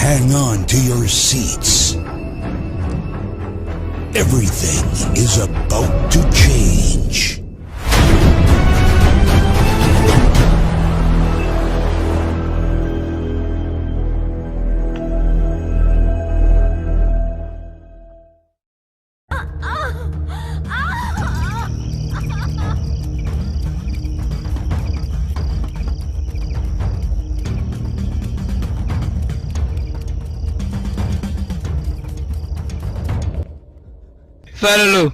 Hang on to your seats. Everything is about to change. فالو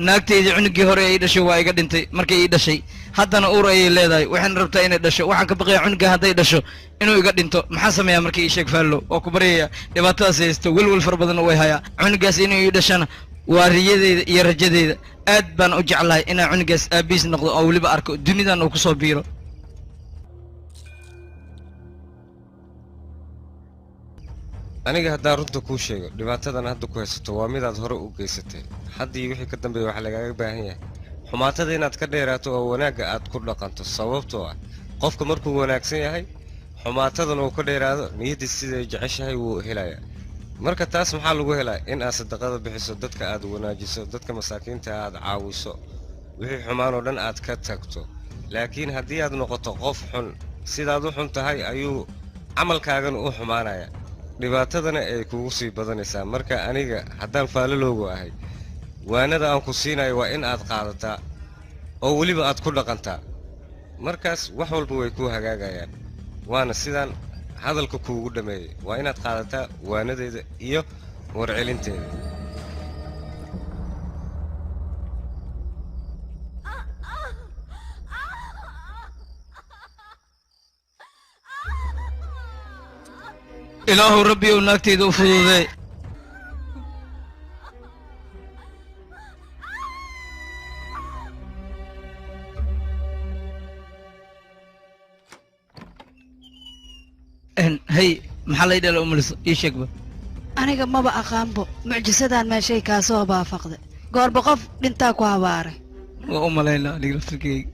naagteedii cunugii hore ay dhashay waa iga dhintay markay ii dhashay haddana uur ayay leedahay waxaan rabtaa inay dhasho waxaan ka baqayaa cunuga hadday dhasho inuu iga dhinto maxaa sameeyaa markii ii sheeg faallo oo ku baryaya dhibaatadaas haysto welwel fara badan way hayaa cunugaas inuu ii dhashana waa riyadeeda iyo rajadeeda aad baan u jeclahay inaan cunugaas aabiis noqdo oo weliba arko dunidan uu ku soo biiro aniga haddaan runta kuu sheego dhibaatadan hadda ku haysato waa midaad hore u geysatay haddii wixii ka dambeeya waxaa lagaaga baahan yahay xumaatada inaad ka dheeraato oo wanaagga aad ku dhaqanto sababtoo ah qofka markuu wanaagsan yahay xumaatadan uu ka dheeraado niyaddiis siday jeceshahay wuu helayaa marka taas maxaa lagu helaa in aad sadaqada bixiso dadka aad wanaajiso dadka masaakiinta aad caawiso wixii xumaan oo dhan aad ka tagto laakiin haddii aad noqoto qof xun sidaad u xun tahay ayuu camalkaagan u xumaanayaa dhibaatadana ay kugu sii badanaysaa marka aniga haddaan faalaloogu ahay waanada aan ku siinayo waa in aad qaadataa oo weliba aad ku dhaqantaa markaas wax walba way kuu hagaagayaan waana sidaan hadalka kuugu dhammeeyey waa inaad qaadataa waanadeeda iyo warcelinteeda ilaahu rabbi ou naagteyda u fududee hay maxaa lay dhala umaliso ii sheegba aniga maba aqaanbo mucjisadaan meeshay kaa soo baafaqday goorba qof dhintaa ku habaaray waa u malaynaa aniga laftirkeyga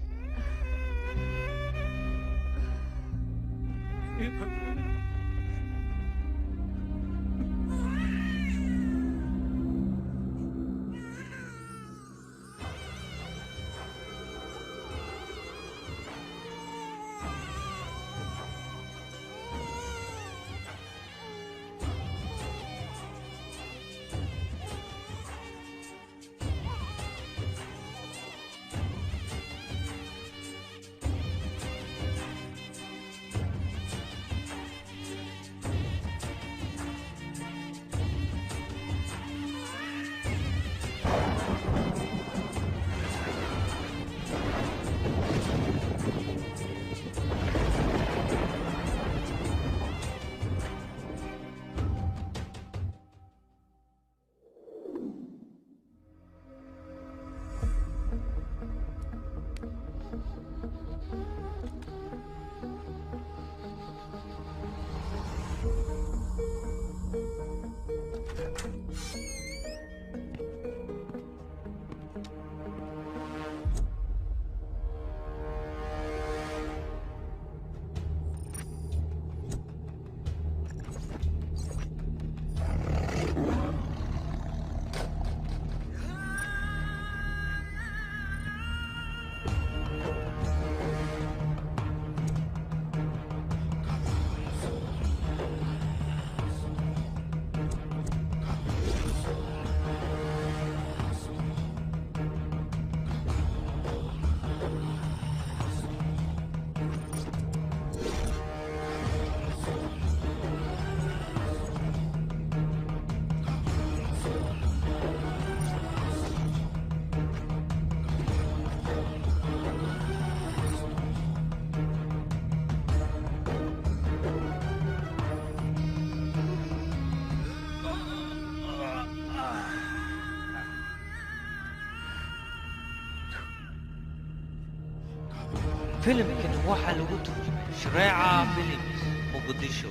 فيلمكن waxaa lagu turjumay Shariica Films Muqdisho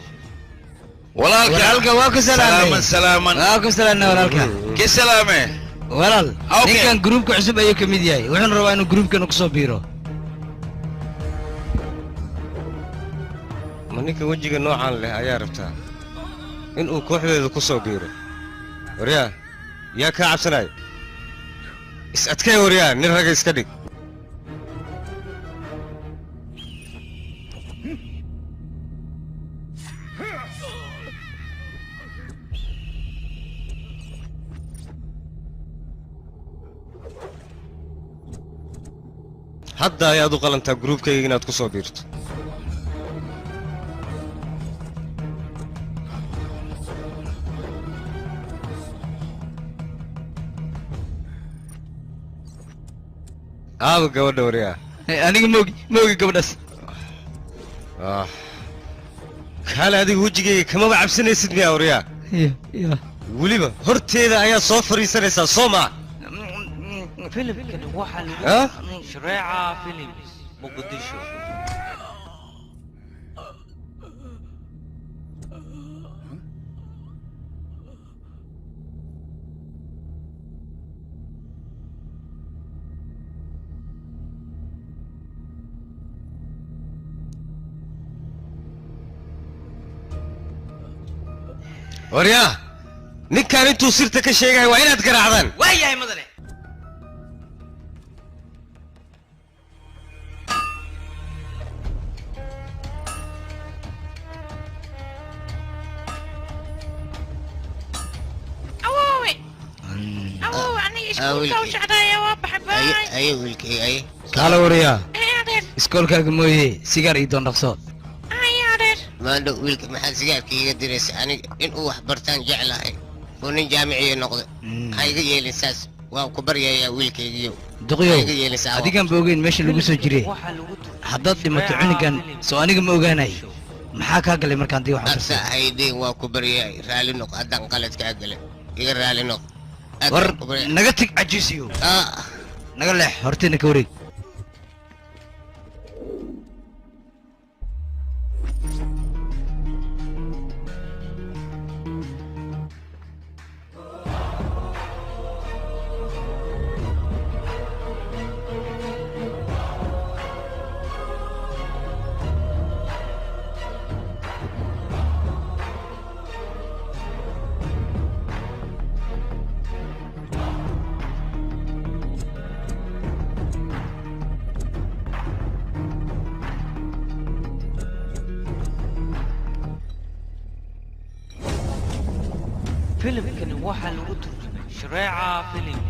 walaalka halka waa ku salaamay salaaman waa ku salaamay walaalka ki salaamay walaal ninkan groupka cusub ayuu kamid yahay wuxuu rabaa inuu groupkan ku soo biiro ma ninka wajiga noocan leh ayaa rabtaa inuu kooxdeeda ku soo biiro waryaa yaa kaa cabsanaya is adkay waryaa nin raga iska dhig hadda ayaad u qalantaa gruubkayga inaad ku soo biirto aaba gabadha waryaa aniga moogi gabadhaas kaale adiga wejigayga kamaba cabsanaysid miyaa waryaa ya weliba horteeda ayaad soo fadhiisanaysaa soo maa فيلم واحد شريعة فيلم مقدشو waryaa ninkaan intuu sirta ka sheegaya waa inaad garaacdaan waayahay madane kaala wariyaa iskoolkaaga mooye sigaar ii doondhaqsood maandho wiilka maxaad sigaarka iiga diraysa aniga inuu wax bartaan jeclahay oo nin jaamiciya noqda ha iga yeelin saas waan ku baryayaa wiilkaygiyo duqyow adigaan ba ogeyn meesha lagu soo jirey haddaad dhimato cunugan soo aniga ma ogaanay maxaa kaa galay markaan dii wax arsa haydeen waa ku baryaay raali noq haddaan qalad kaa galay iga raali noq war naga tig cajiisiyo naga leex hortayna ka wareeg فيلم كان واحد شريعة فيلم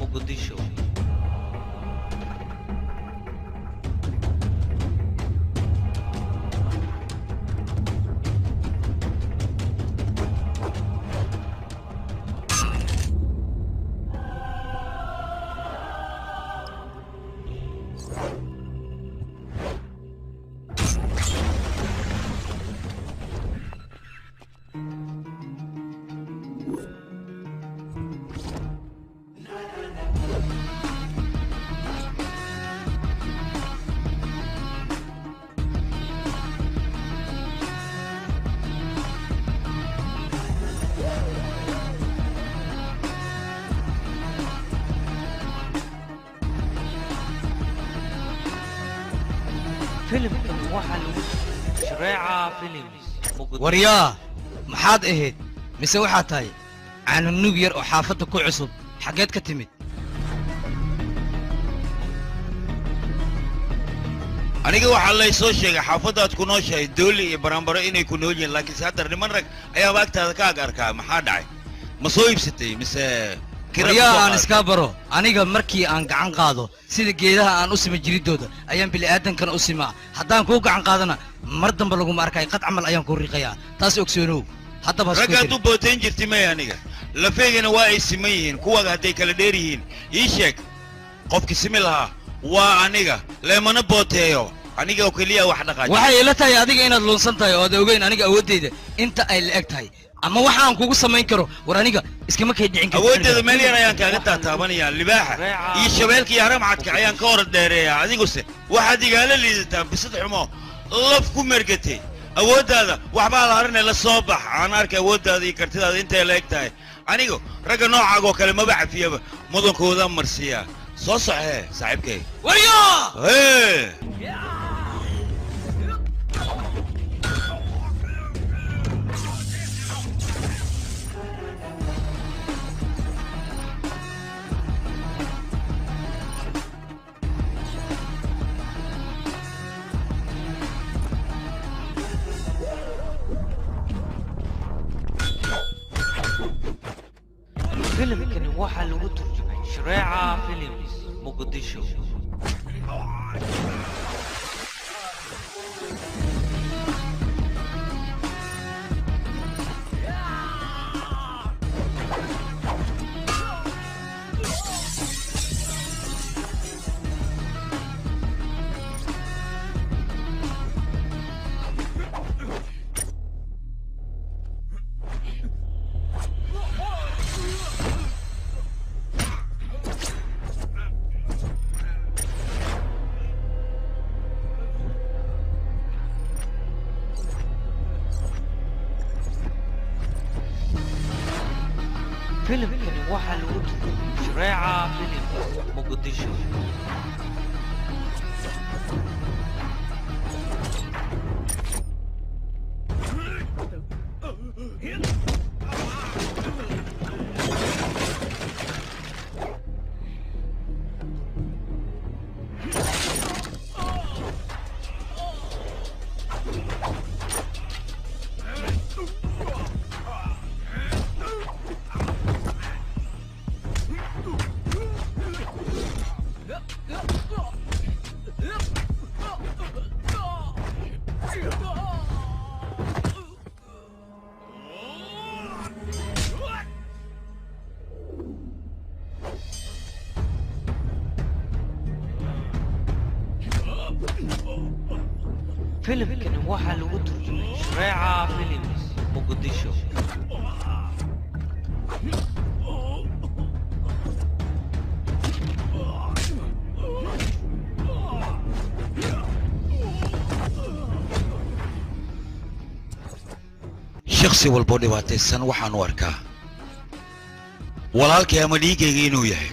مقدشو فيلم كان واحد شريعة فيلم waryaa maxaad ahayd mise waxaad tahay caanunug yar oo xaafadda ku cusub xaggeed ka timid aniga waxaa lay soo sheegay xaafaddaad ku nooshahay dooli iyo baranbaro inay ku nool yihiin laakiinse haddar niman rag ayaaba agtaada ka ag arkaa maxaa dhacay ma soo iibsatay mise waryaa aan iskaa baro aniga markii aan gacan qaado sida geedaha aan u sima jiriddooda ayaan bili'aadankana u simaa haddaan kuu gacan qaadana mar damba laguma arkay qad camal ayaan kuu riiqayaa taas ogsoonow haddaba raggaad u bootayn jirtay maya aniga lafeygana waa ay siman yihiin kuwaga hadday kala dheer yihiin ii sheeg qofki simi lahaa waa aniga leemana booteeyo aniga oo keliya wax dhaqaaji waxay ila tahay adiga inaad luunsan tahay oo aad ogeyn aniga awooddeyda inta ay la eg tahay ama waxa aan kugu samayn karo war aniga iskama kay dhicin karo awooddeeda meel yar ayaan kaaga taataabanayaa libaaxa iyo shabeelka iyo haramcadka ayaan ka hor dheereeyaa adiguse waxaad igaala liidataa bisad xumo laf ku mergatay awooddaada waxbaa la harinay la soo bax aan arkay awooddaada iyo kartidaada intay la eg tahay anigu ragga noocaagoo kale maba cafiyaba mudankooda marsiiyaa soo soxee saaxiibkay waryo filimkani waxaa lagu turjumay shareeca films muqdisho filimkani waxaa lagu turjumay shareeca films muqdisho filimkani waxaa lagu turjumay shareeca films muqdisho shakhsi walbo dhibaataysan waxaan u arkaa walaalkay ama dhiigayga inuu yahay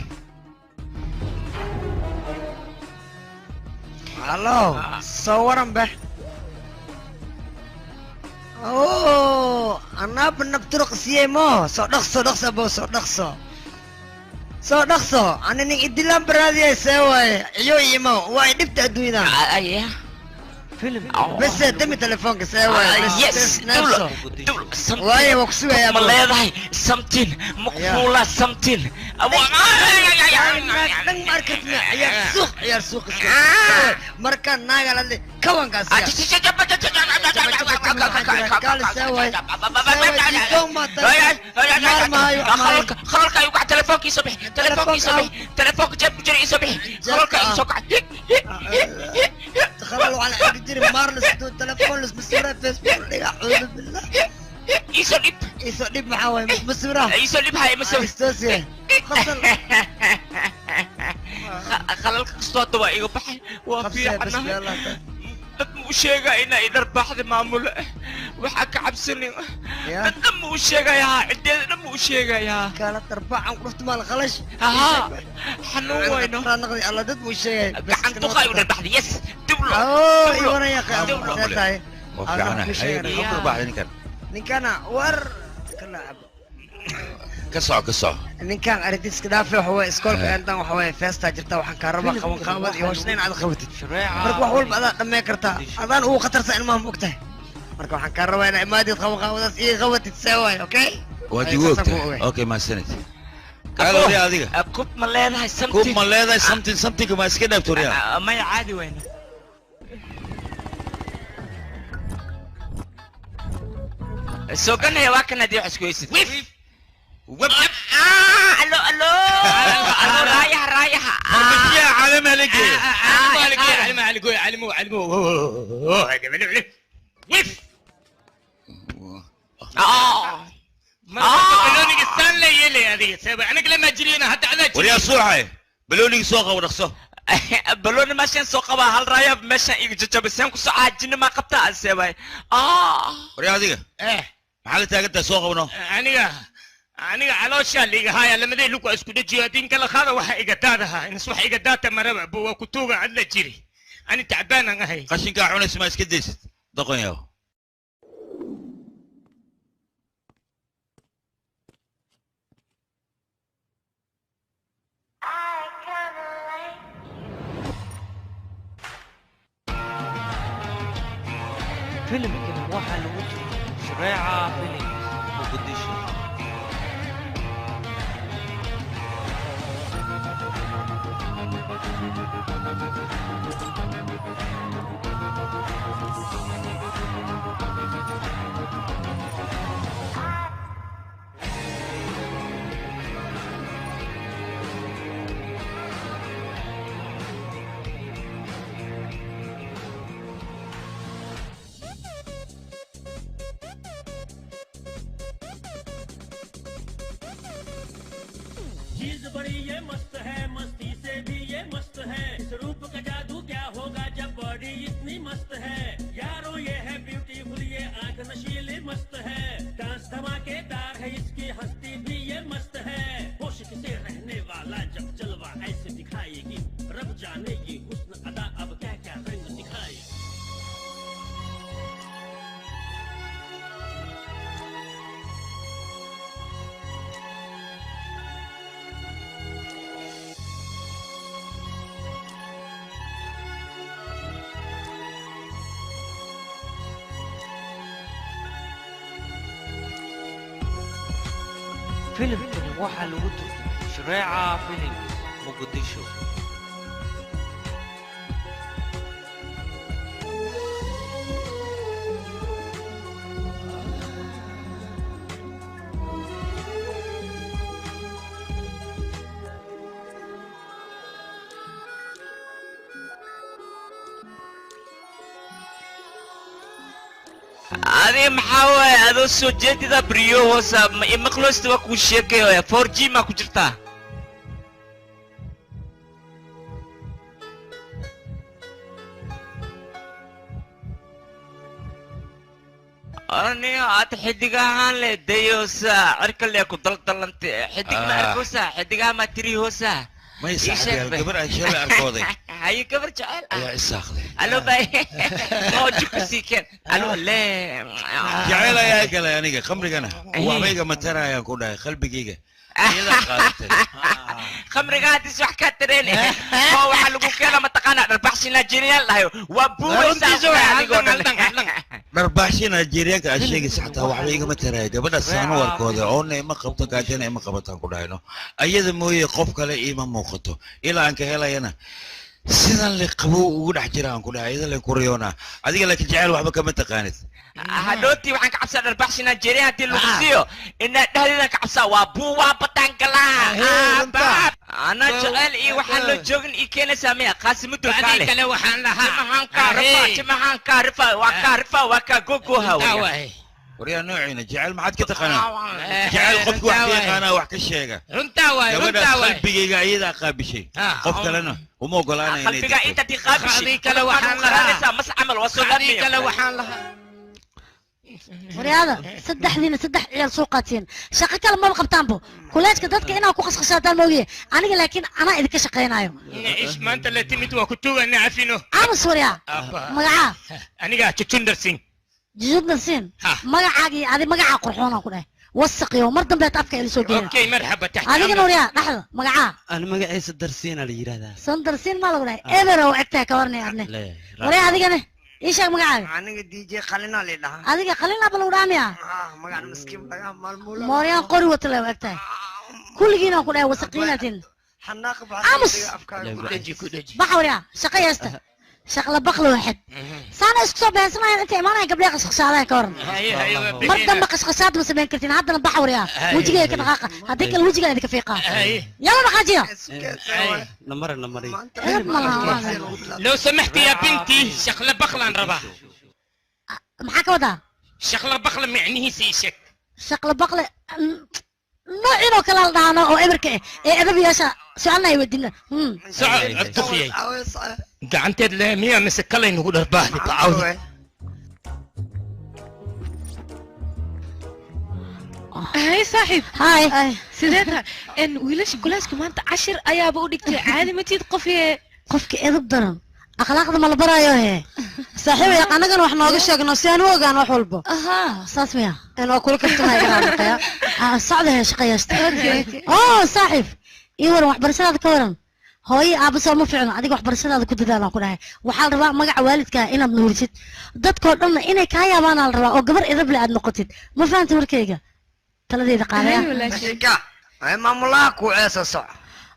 hallo soo waran be anaaba nabturuqsiyey mo soo dhaqso abo soo dhaqso ani nin idilaan baraadiyay see waaye iyo imo waa dhibta adduunyada bese demi telefoonka see waaye waaye waa kusugayaa ma leedahay samtin maqfuula samtin dhan markatme ciyaar suuq marka naaga ladle kawankaas خلالك يوقع تلفونك يصبح تلفونك جاب بجري يصبح خلالك يسوقع تخلوا على حق جري مارلس دون تلفون لس بصورة فيسبوك أعوذ بالله يسولب محاوي مش بصورة يسولب هاي مسوي استوسي خلالك قصوات دواء يقبح وفي حنا dad muu sheegaa inaa idar baaxda maamulo waxaa ka cabsanin dad dhan muu sheegayaa cideeda dhan muu sheegayaa kala darbaacan qurufta maal khalash xanuun wayno naqdi alla dad muu sheegay gacan duqay u dharbaxda yes dublo iwana ya qaabtaay ninkana war kala كسع ninkan arrintiiska dhaafay waxa way iskoolka aantan waxa way feesta jirta waxaan ka rabaa qaban qaabad iyo hooshnayn aad qabatid marka wax walba aad dhamay kartaa adaan uu khatarsan ilmaha mogtahay marka waxaan ka rabaa inaa imaadid qaban qaabadaas iyo qabatid sawaay okay ودي وقت اوكي ما سنت قالوا لي هذيك كوب ما leedahay something كوب ما leedahay something ما iska dhaafto riyaa ma caadi weyn soo ganay waa kana dii xisku haysid الو رايح يا علم عليك علم بلوني استنى يلي هذه سبع انا لما جرينا حتى انا وريا صوحي بلوني سوقه ونقصه بلوني ماشي سوقه هل رايا ماشي يججبسان كسو عاجين ما قبطه سبع وريا هذيك maxaa taaganta soo qabno aniga caloosha liiga haya lamadii lugu isku dhajiyo din kala qaada waxa iga daadaha in wax iga daata maraba buu ku tuuga cad la jiri ani tacbaan aan ahay qashinka cunays ma iska deysid doqon yaw filimkan waxaa lagu turjumay shareeca films muqdisho चीज बड़ी ये मस्त है, मस्ती से भी ये मस्त है। इस रूप का जादू क्या होगा जब बॉडी इतनी मस्त है। यारो ये है ब्यूटीफुल, ये आंख नशीली मस्त है। डांस धमाकेदार है, इसकी हस्ती भी ये मस्त है। होश से रहने वाला जब जलवा ऐसे दिखाएगी, रब जाने ये हुस्न अदा अब क्या क्या रंग दिखाएगी। filimkani waxaa lagu turjumay Shareeca Films Muqdisho. أنا محاول هذا السجاد إذا بريو هوسا مخلص تبغى كوشيك يا 4G ما كجرتا. أنا أتحدقها هلا ديوسا أركل يا كدل طلنت حدق ما أركوسا حدقها ما تري هوسا. ما يساعد الكبر أشياء أركوضي. هاي كبر جعل. يا إساخذي. ألو باي. ما أجيك سيكن. ألو لا. جعل يا كلا يعني خمري أنا. وعميك مترا يا كودا خلبي جيجا. خمري قاعد يسوح كاترين. هو حلقو كلا متقنع البحث نيجيريا له وابوه مربحشي نيجيريا كأشياء سحتها وعميك مترا قبل السنة وركودا عون ما قبضة قاعدين ما قبضة كودا إنه أيد موي قف كلا إيمان موقته إلى أنك هلا هنا سيدا اللي قبو وقول حجران كلها إذا اللي كوريونا هذيك اللي كجعل وحبك ما تقانت هدوتي وحن كعبسة البحث نيجيريا هتي لوكسيو إن دهلنا كعبسة وابوه بتنقلا أنا جعل إيه وحن لو جوجن إيه كنا سامية قاسم الدكالة هذيك اللي وحن لها تمهان كارفة وكا جوجو هوا وريا نوعين جعل ما حد كتقنا جعل قف وحكي أنا وحكي الشيء رنتاوي قلبي قاعد أقاب شيء قف كلنا ومو قلانا قلبي قاعد تقاب شيء هذيك لو وحن لها مس عمل وصل هذيك لو وحن لها ورياضة صدح عيال سوقاتين شقة كلام ما قبطان بو كلاش كدتك أنا أكو خص خشاتان موجي أنا لكن أنا إذا كشقينا يوم إيش ما أنت اللي تميت وكتوه أنا عارفينه أنا سوريا مقعة أنا قاعد تشندر سين جندر سين مقعة هذه مقعة قرحونة كله وثق يوم مرة بيت أفكار اللي سوقين أوكي مرحبا تحت هذه نوريا لحظة مقعة أنا مقعة صدرسين اللي يرادا صدرسين ما لقولي إبرة وعكتها كورني يعني وريا هذه كنه إيش مقعة أنا دي جي خلينا لله هذه خلينا بالوراميا مقعة مسكين مقعة مالمولا موريا قري وتلا وعكتها كل جينا كله وثقينة حناق أمس بحوريا شقية استه شغله بقل واحد سانا اسكسو بيسنا انت ايمانا قبل يقص خسارة كورن مرة ما قص خسارة بس بين كرتين هذا نبحور يا وجهي كدقاقة هذيك الوجه اللي كفيقة يلا نخاجيها نمر لو سمحتي يا بنتي شغله بقلة نربا محاك ودا شغله بقلة معنيه سيشك شغله بقلة نوعينو كلال دانا او ابركه ايه ادب ياشا سؤالنا يودينا سؤال الدخيي gacanteed le miyaa mise kale nagu dharbaaxdi bacawdi هاي صاحب هاي سيدتها ان ويلاش كلاسك ما انت 10 ayaaba u dhigtay caadi ma tiid qofiye qofka edab daran akhlaaqda ma la barayo he saaxiib ya anagana wax nooga sheegno si aan u ogaan wax walba aha saas miya inoo kula kartamay garaadaya socdahay shaqaysta saaxiib iyo war wax barashada ka waran hooyo aaba soo ma fiicno adiga wax barashadaada ku dadaalan ku dhahay waxaa la rabaa magaca waalidka inaad nuurisid dadkoo dhanna inay kaa yaabaan la rabaa oo gabar edab le aad noqotid ma fahamtay warkayga taladeeda qaadaya ay maamulaha ku ceesa soc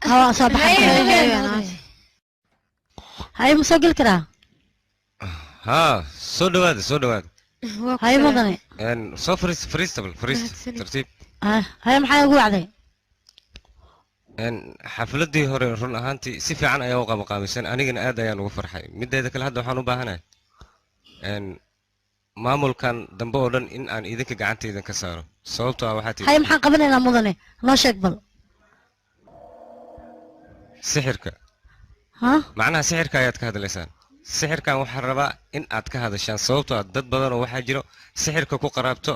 ها صباح هاي مسجل كده ها سودواد هاي مدني ان سو فريستبل ترتيب هاي maxay ugu wacday ان xafladii hore run ahaantii si fiican ayaa u qabanqaabisan anigana aad ayaan ugu farxay mideeda kale hadda waxaan u baahanahay in maamulkan dambe oo dhan in aan idinka gacantayda ka saaro sababtoo ah waxaad هاي maxaan qabanaynaa mudane noo sheeg bal sixirka macnaha sixirka ayaad ka hadlaysaan sixirkan waxaan rabaa in aad ka hadashaan sababtoo ah dad badan oo waxaa jiro sixirka ku qaraabto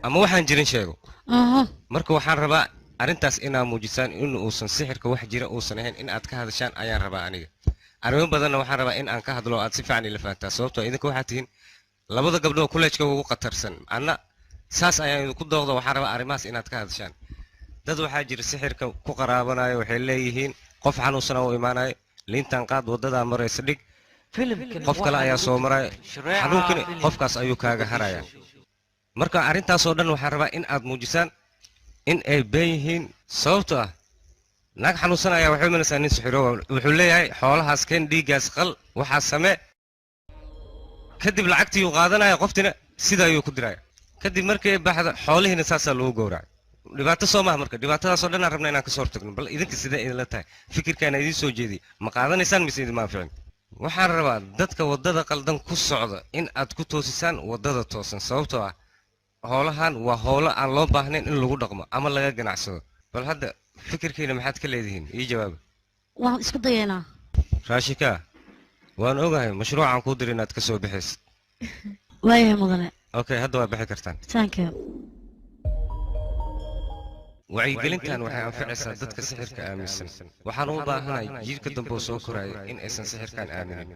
ama waxaan jirin sheego marka waxaan rabaa arrintaas inaad muujisaan in uusan sixirka wax jira uusan ahayn in aad ka hadashaan ayaan rabaa aniga arrimo badanna waxaan rabaa in aan ka hadlo aad si fiican ila fahantaa sababtoo idinka waxaad tihiin labada gabdhood kuleejka ugu qatarsan anna saas ayaan idinku dooqda waxaan rabaa arrimahaas inaad ka hadashaan dad waxaa jira sixirka ku qaraabanayo waxay leeyihiin qof xanuunsan oo imaanayo liintan qaad waddadaa maraysa dhig qof kale ayaa soo maraya xanuunkani qofkaas ayuu kaaga haraya marka arrintaas oo dhan waxaan rabaa in aad muujisaan in ay been yihiin sababtoo ah naag xanuunsan ayaa waxay imanaysaa nin sixiro wuxuu leeyahay xoolahaas keen dhiiggaas qal waxaa samee kadib lacagtii uu qaadanaya qoftina sida ayuu ku diraya kadib markii ay baxda xoolihiina saasaa lagu gowracay dhibaato soo maaha marka dhibaatadaasoo dhan aan rabna inaan ka soo hortagno bal idinka sidee idinla tahay fikirkaana idiin soo jeediyey ma qaadanaysaan mise idin maaficin waxaan rabaa dadka waddada qaldan ku socda in aad ku toosisaan waddada toosan sababtoo ah howlahan waa howlo aan loo baahnayn in lagu dhaqmo ama laga ganacsado bal hadda fikirkiina maxaad ka leedihiin ii jawaaba waan isku dayaynaa raashika waan ogahay mashruucaan kuu dir inaad ka soo bixaysid waayahay mudane okay hadda waa bixi kartaan thank you wacyigelintan waxay anficaysaa dadka sixirka aaminsan waxaan u baahanahay jiilka dambe oo soo koraya in aysan sixirkan aaminin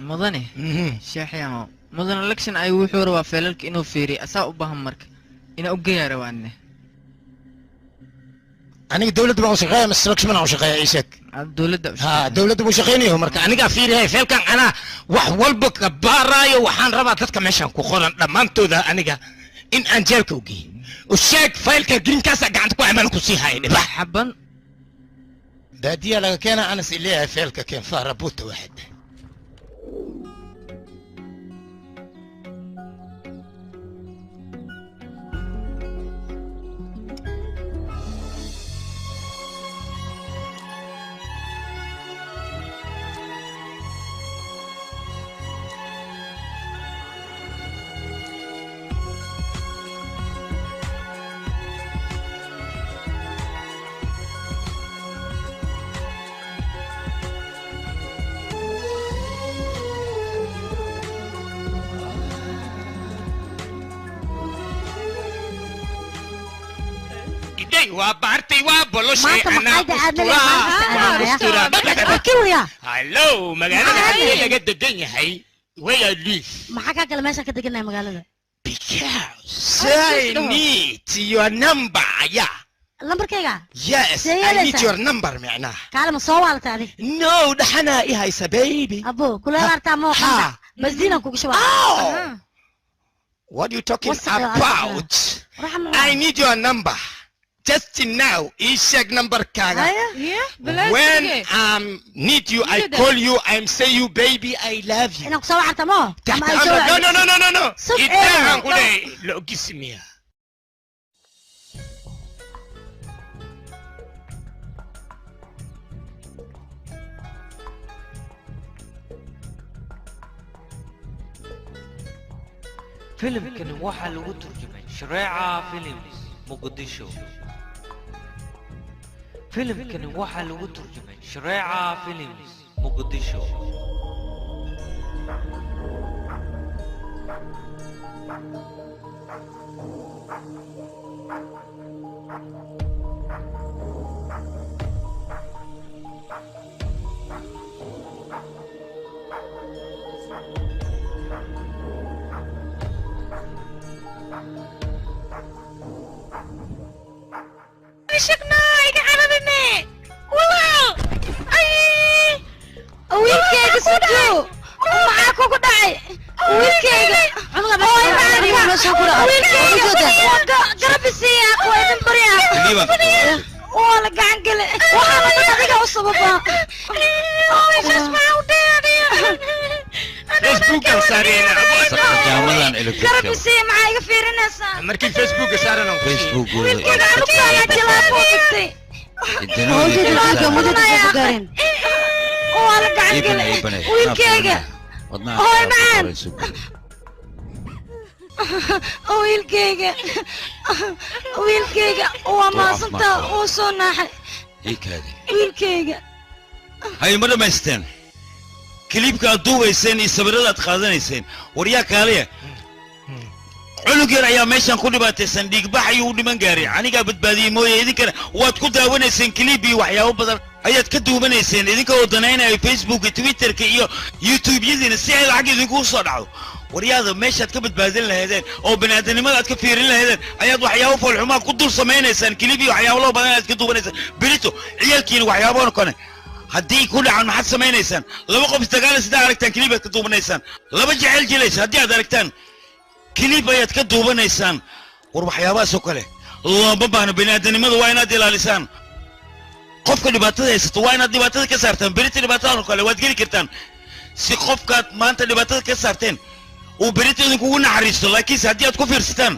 mudane sheexyamo mudane election ay wuxuu rabaa feelalka inuu fiiriyo asaa u baahan marka inaa u geeyaa rawaanne aniga dawladda baan u shaqeeya mise election baan u shaqeeya ii sheeg dawladda buu shaqeynayo marka anigaa fiirihay feelkan anaa wax walba ka baaraayo waxaan rabaa dadka meeshan ku qoran dhammaantooda aniga in aan jeelka u geeyo u sheeg faylka greenkaasa gacanta ku camal ku sii haya dhibax xaban baadiyaa laga keena anas ileeyahay feelka keen faara buuta waaxid وبارتي وبلوشي انا هلو مقالة هاي لقد الدنيا هاي ويا ليف ما حكى كلام ماشي كده قلنا مقالة because I need your number yeah number كيغا yes I need your number معناه كلام صوالة تاني no ده حنا ايه هاي سبيبي ابو كلها رارتا مو قندا بس دينا كوك شوال what you talking about I need your number just now check number kaga when need you I call you I'm say you baby I love you انا كسوع حتى مو no ita ngule lo gisimia فيلم كان waxa lagu turjumay Shareeca Films Muqdisho فيلم كان waxa lagu turjumay Shareeca Films Muqdisho شكنا يقعدني والله اي ويلكي سجو معاكو كدعي wiilkayga garabisiiya kuwaydin baryaa waa la gacan gele waxaa laga adiga u sababaa Facebook saarayna jaamadan garabisiiya maxaa iga fiirinaysaa markii Facebook saarana Facebook waa la gacan gele wiilkayga hooy macaan wiilkayga waa maasantaa uu soo naaxay wiilkayga hay ma dhamaysteen kilibka aad duubayseen iyo sawirada aad qaadanayseen waryaa kaaliya cunug yar ayaa meeshan ku dhibaataysan dhiigbax ayuu u dhiman gaaray anigaa badbaadiyey mooye idinkana waad ku daawanayseen kilib iyo waxyaabo badan ayaad ka duubanayseen idinka oo danaynaya Facebook iyo Twitterka iyo YouTube-yadiina si ay lacag idinku soo dhacdo waryaada meeshaad ka badbaadin lahaydeen oo bani'aadanimada aad ka fiirin lahaydeen ayaad waxyaabo foolxumaa ku dul samaynaysaan kilib iyo waxyaabo loo badan aad ka duubanaysaan berito ciyaalkiina waxyaabo kale haddii ku dhacan maxaad samaynaysaan laba qof isdagaalaysa haddaad aragtaan kilib aad ka duubanaysaan laba jecel jilaysa haddii aad aragtaan kilib ayaad ka duubanaysaan war waxyaabahaas oo kale looma baahno bani'aadanimada waa inaad ilaalisaan qofka dhibaatada haysato waa inaad dhibaatada ka saartaan berita dhibaatada oo kale waad geli kartaan si qofkaad maanta dhibaatada ka saarteen uu berita idinkugu naxariisto laakiinse haddii aad ku fiirsataan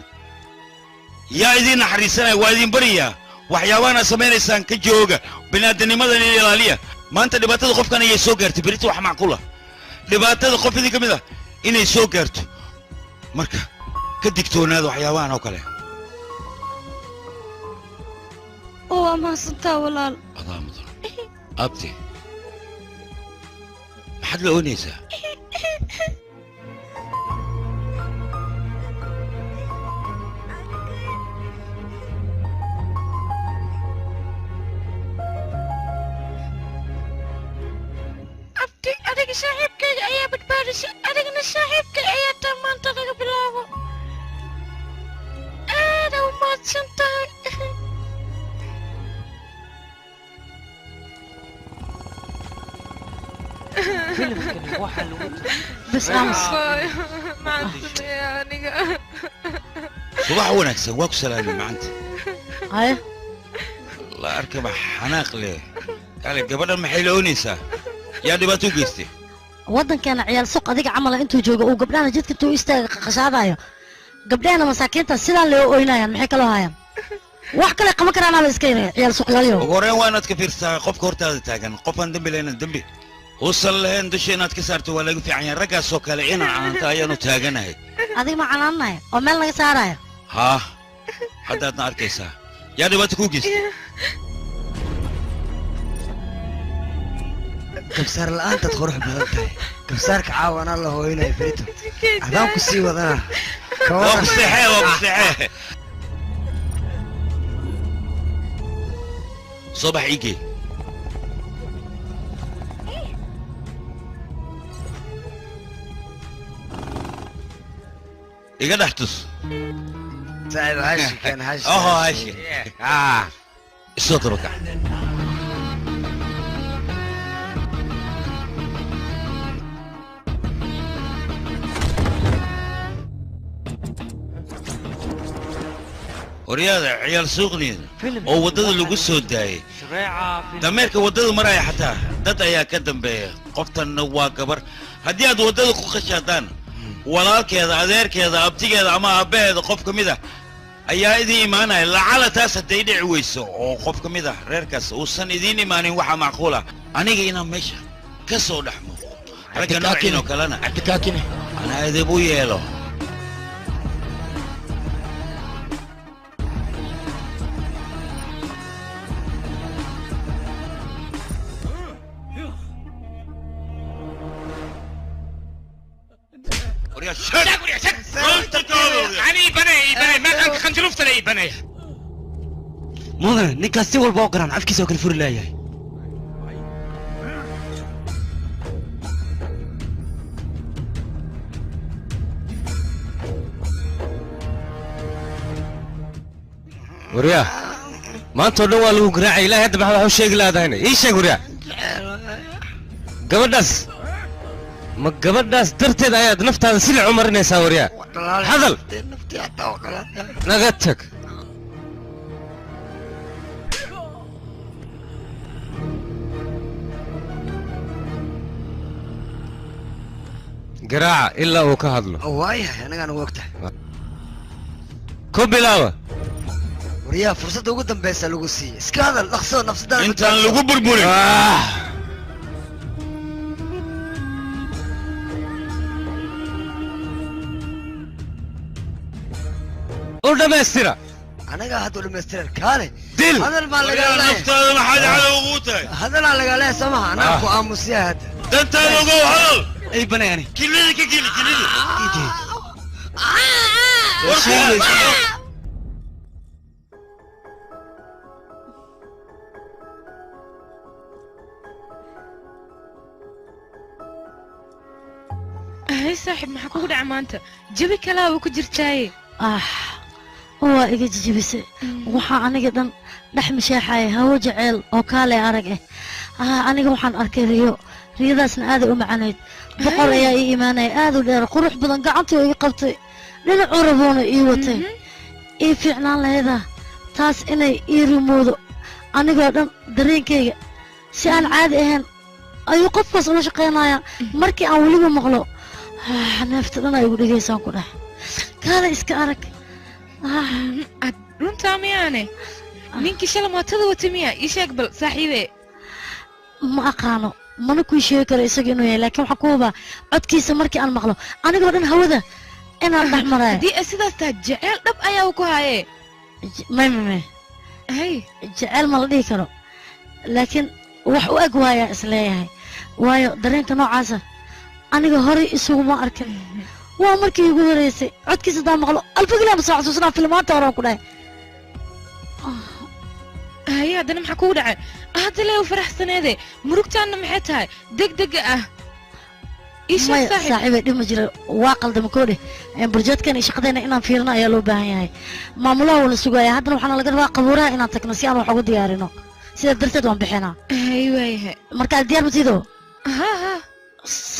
yaa idiin naxariisanaya waa idin bariyaa waxyaabahan aad samaynaysaan ka jooga bani'aadanimadan ila ilaaliya maanta dhibaatada qofkan ayay soo gaartay berita wax macquula dhibaatada qof idin ka mid ah inay soo gaarto marka ka digtoonaada waxyaabahan oo kale waa maasantaa walaal adaa mudan abti maxaad la oonaysaa abti adiga saaxiibkayga ayaa badbaadisay adigana saaxiibkay ayaa taa maanta laga bilaabo aada u mahadsan tahay بس امس صباح ونكسه واكو سلامي مع انت هاي لا اركب حناق ليه قال قبل ما حيلونيسا يا دباتو قيستي ودن كان عيال سوق adiga camal intuu joogo oo gabdhaha jidka tuu istaaga qashadayo gabdhahana masaakiinta sidaan loo ooynayaan maxay kala hayaan wax kale qama karaan la iska yiri ciyaal suuqyaalyo goreen waanad ka fiirsaa qofka hortaada taagan qofan dambi leena dambi وصل لهن دشينات كسرت ولا في عين رجع سوكالي أنا عن تايانو تاجناه هذه ما عنانا ومن لقى سارة ها حتى نار كيسا يا دي بتكوجيس كبسار الآن تدخل بلدتي كبسارك عاون الله هو هنا يفريته عذاب كسي وذا وبصحة وبصحة صباح يجي إيجاد أحتس. سعيد هاشي كان هاشي. هاشي. الصوت ركع. ورياضة عيال سوقني أو ودد اللي قصوا داي. دميرك ودد مرايا حتى دد يا كدم بيه قفت النوا كبر هدياد ودد خشاتان. walaalkeeda adeerkeeda abtigeeda ama aabbaheeda qof ka mid ah ayaa idiin imaanaya lacala taas hadday dhici weyso oo qof ka mid ah reerkaas uusan idiin imaanin waxa macquul ah aniga inaan meesha ka soo dhex muuqdo ragga noociin oo kalena anaa idib u yeelo مدن نيكاس سي والبا قران عفكيس oo kala furi laayahay وريا ما انتو دوا لو غراعي لا هدا waxa sheegi laadayna ii sheeg وريا gabadhaas ma gabadhaas darteed ayaad naftaada silic u marinaysaa waryaa hadal naga tag garaaca ilaa uu ka hadlo waayahay anagaan ugu ogtahay ku bilaaba waryaa fursadda ugu dambaysa lagu siiyey iska hadal dhaqso nafsadaada intaan lagu burburin u dhammaystira anagaa hadda u dhamaystiran kaale dil hadal maa lagaa naftaada maxaad cadow ugu tahay hadalaa lagaa leeya soo maha anaa ku aamusiyaa hadda dantaada ogow hadal ay banayani kilida ka geli kilida هاي صاحب ما حكوا دع مانتا جبي كلا وكجرتاي waa iga jijibisay waxaa aniga dhan dhex masheexaya hawo jeceel oo kaale arag aniga waxaan arkay riyadaasna aaday u macanayd boqor ayaa ii imaanaya aad u dheer qurux badan gacantii oo ii qabtay dhinacuu raboona ii watay ii fiicnaan lahayda taas inay ii rumoodo anigoo dhan dareenkayga si aan caadi ahayn ayuu qofkaas ula shaqaynaya markii aan weliba maqlo neefta dhan ay igu dhegaysaan ku dheh kaale iska arag runtaa miyaane ninkii shala mootada wata miya ii sheeg bal saaxiibe ma aqaano mana kuu sheegi karo isaga inuu yahay laakiin waxaan ku hubaa codkiisa markii aan maqlo anigoo dhan hawada inaan dhex maraayo haddii sidaas tahay jeceel dhab ayaa ku haye may hay jeceel ma la dhihi karo laakiin wax u eg waayaa isleeyahay waayo dareenka noocaasa aniga horey isuguma arkin waa markii igu horeysay codkiisa haddaan maqlo alfagilaa masoo xasuusanaa filmaanta horaan ku dhahay هيا هذا نمحى كودع هذا ليه فرح سنة مرقتنا محتها دق دق إيش صاحبي دي مجرى واقل دم كوده برجات كان يشقدنا إن فيرنا يا لو باهي معمولا ولا سجايا هذا نحن لقد واقبورا إن تكنسيان وحقود ديارنا سيد درتد وان بحنا أيوة مركز ديار بتيدو ها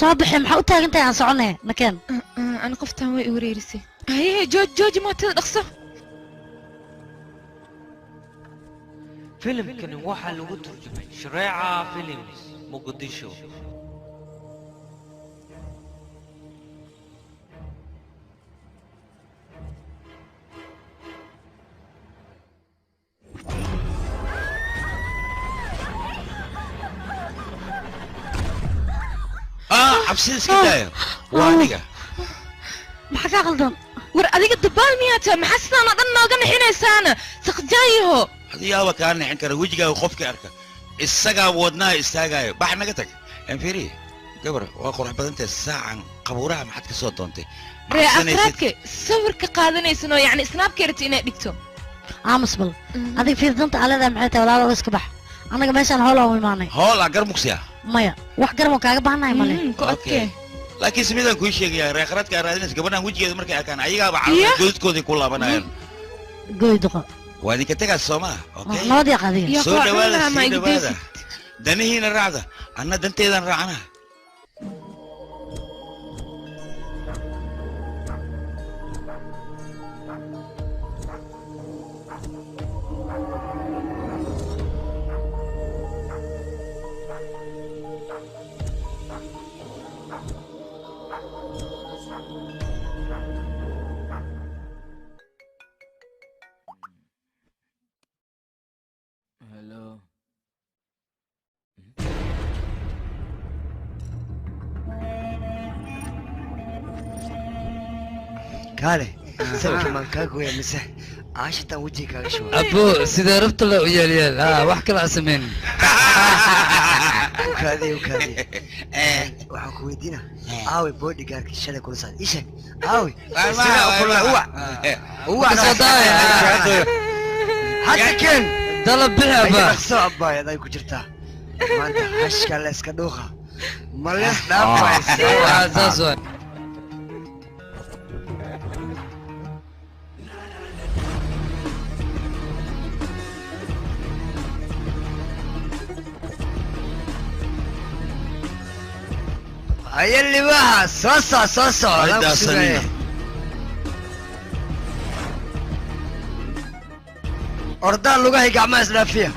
صباح محوتها أنت عن صعنا مكان أنا قفتها ويوريرسي هي جوج ما تدقصه فيلم كان waxaa lagu turjumay Shareeca Films Muqdisho cabsida iska daayo waa aniga maxaa ka qaldan war adiga dabaal miyaata maxaa sidaan oo dhan nooga nixinaysaana saqjaayaho hadiyaaba kaa nixin kara wejigaaga qofkii arka isagaa wadnaha istaagaayo bax naga tag anfiri gabar waa qurux badantae saacan qabuuraha maxaad ka soo doontay ree afraadka sawirka qaadanaysanoo yacni snaabkeerta inay dhigto aamus bal adiga fiirdanta aleedaa maxay tahay walaalo iska bax annaga meeshaan hool aan u imaanay hool aa gar mugsiya maya wax garamo kaaga baahanahay male okay laakiin simidaan kuu sheegayaa reeqaradka aad raadinaysa gabadhaan wejigeeda markay arkaan ayagaaba godadkooday ku laabanayaan goyduqa waa idinka tegaas soo maha nabad yaaq adiga soo dhawaada sii dhawaada danihiina raacda anna danteedaan raacana kaale sawirka maan kaa gooya mise caashitaan wejiga kaaga shuba abo sidee rabta la u yeelyeel wax kale aan samayn ukaadiye waxaan ku weydiina aawe bodygaardkii shalay kula saaday ii sheeg aawe hadda keen dalab bixi abaa dhaqso abbaayad ay ku jirtaa maanta hashka la iska dhuuqa ma lees dhaafaysaas waa هيا اللي بها صوصو هيدا سنينة أردان لغاهي قاعد اسلا فيها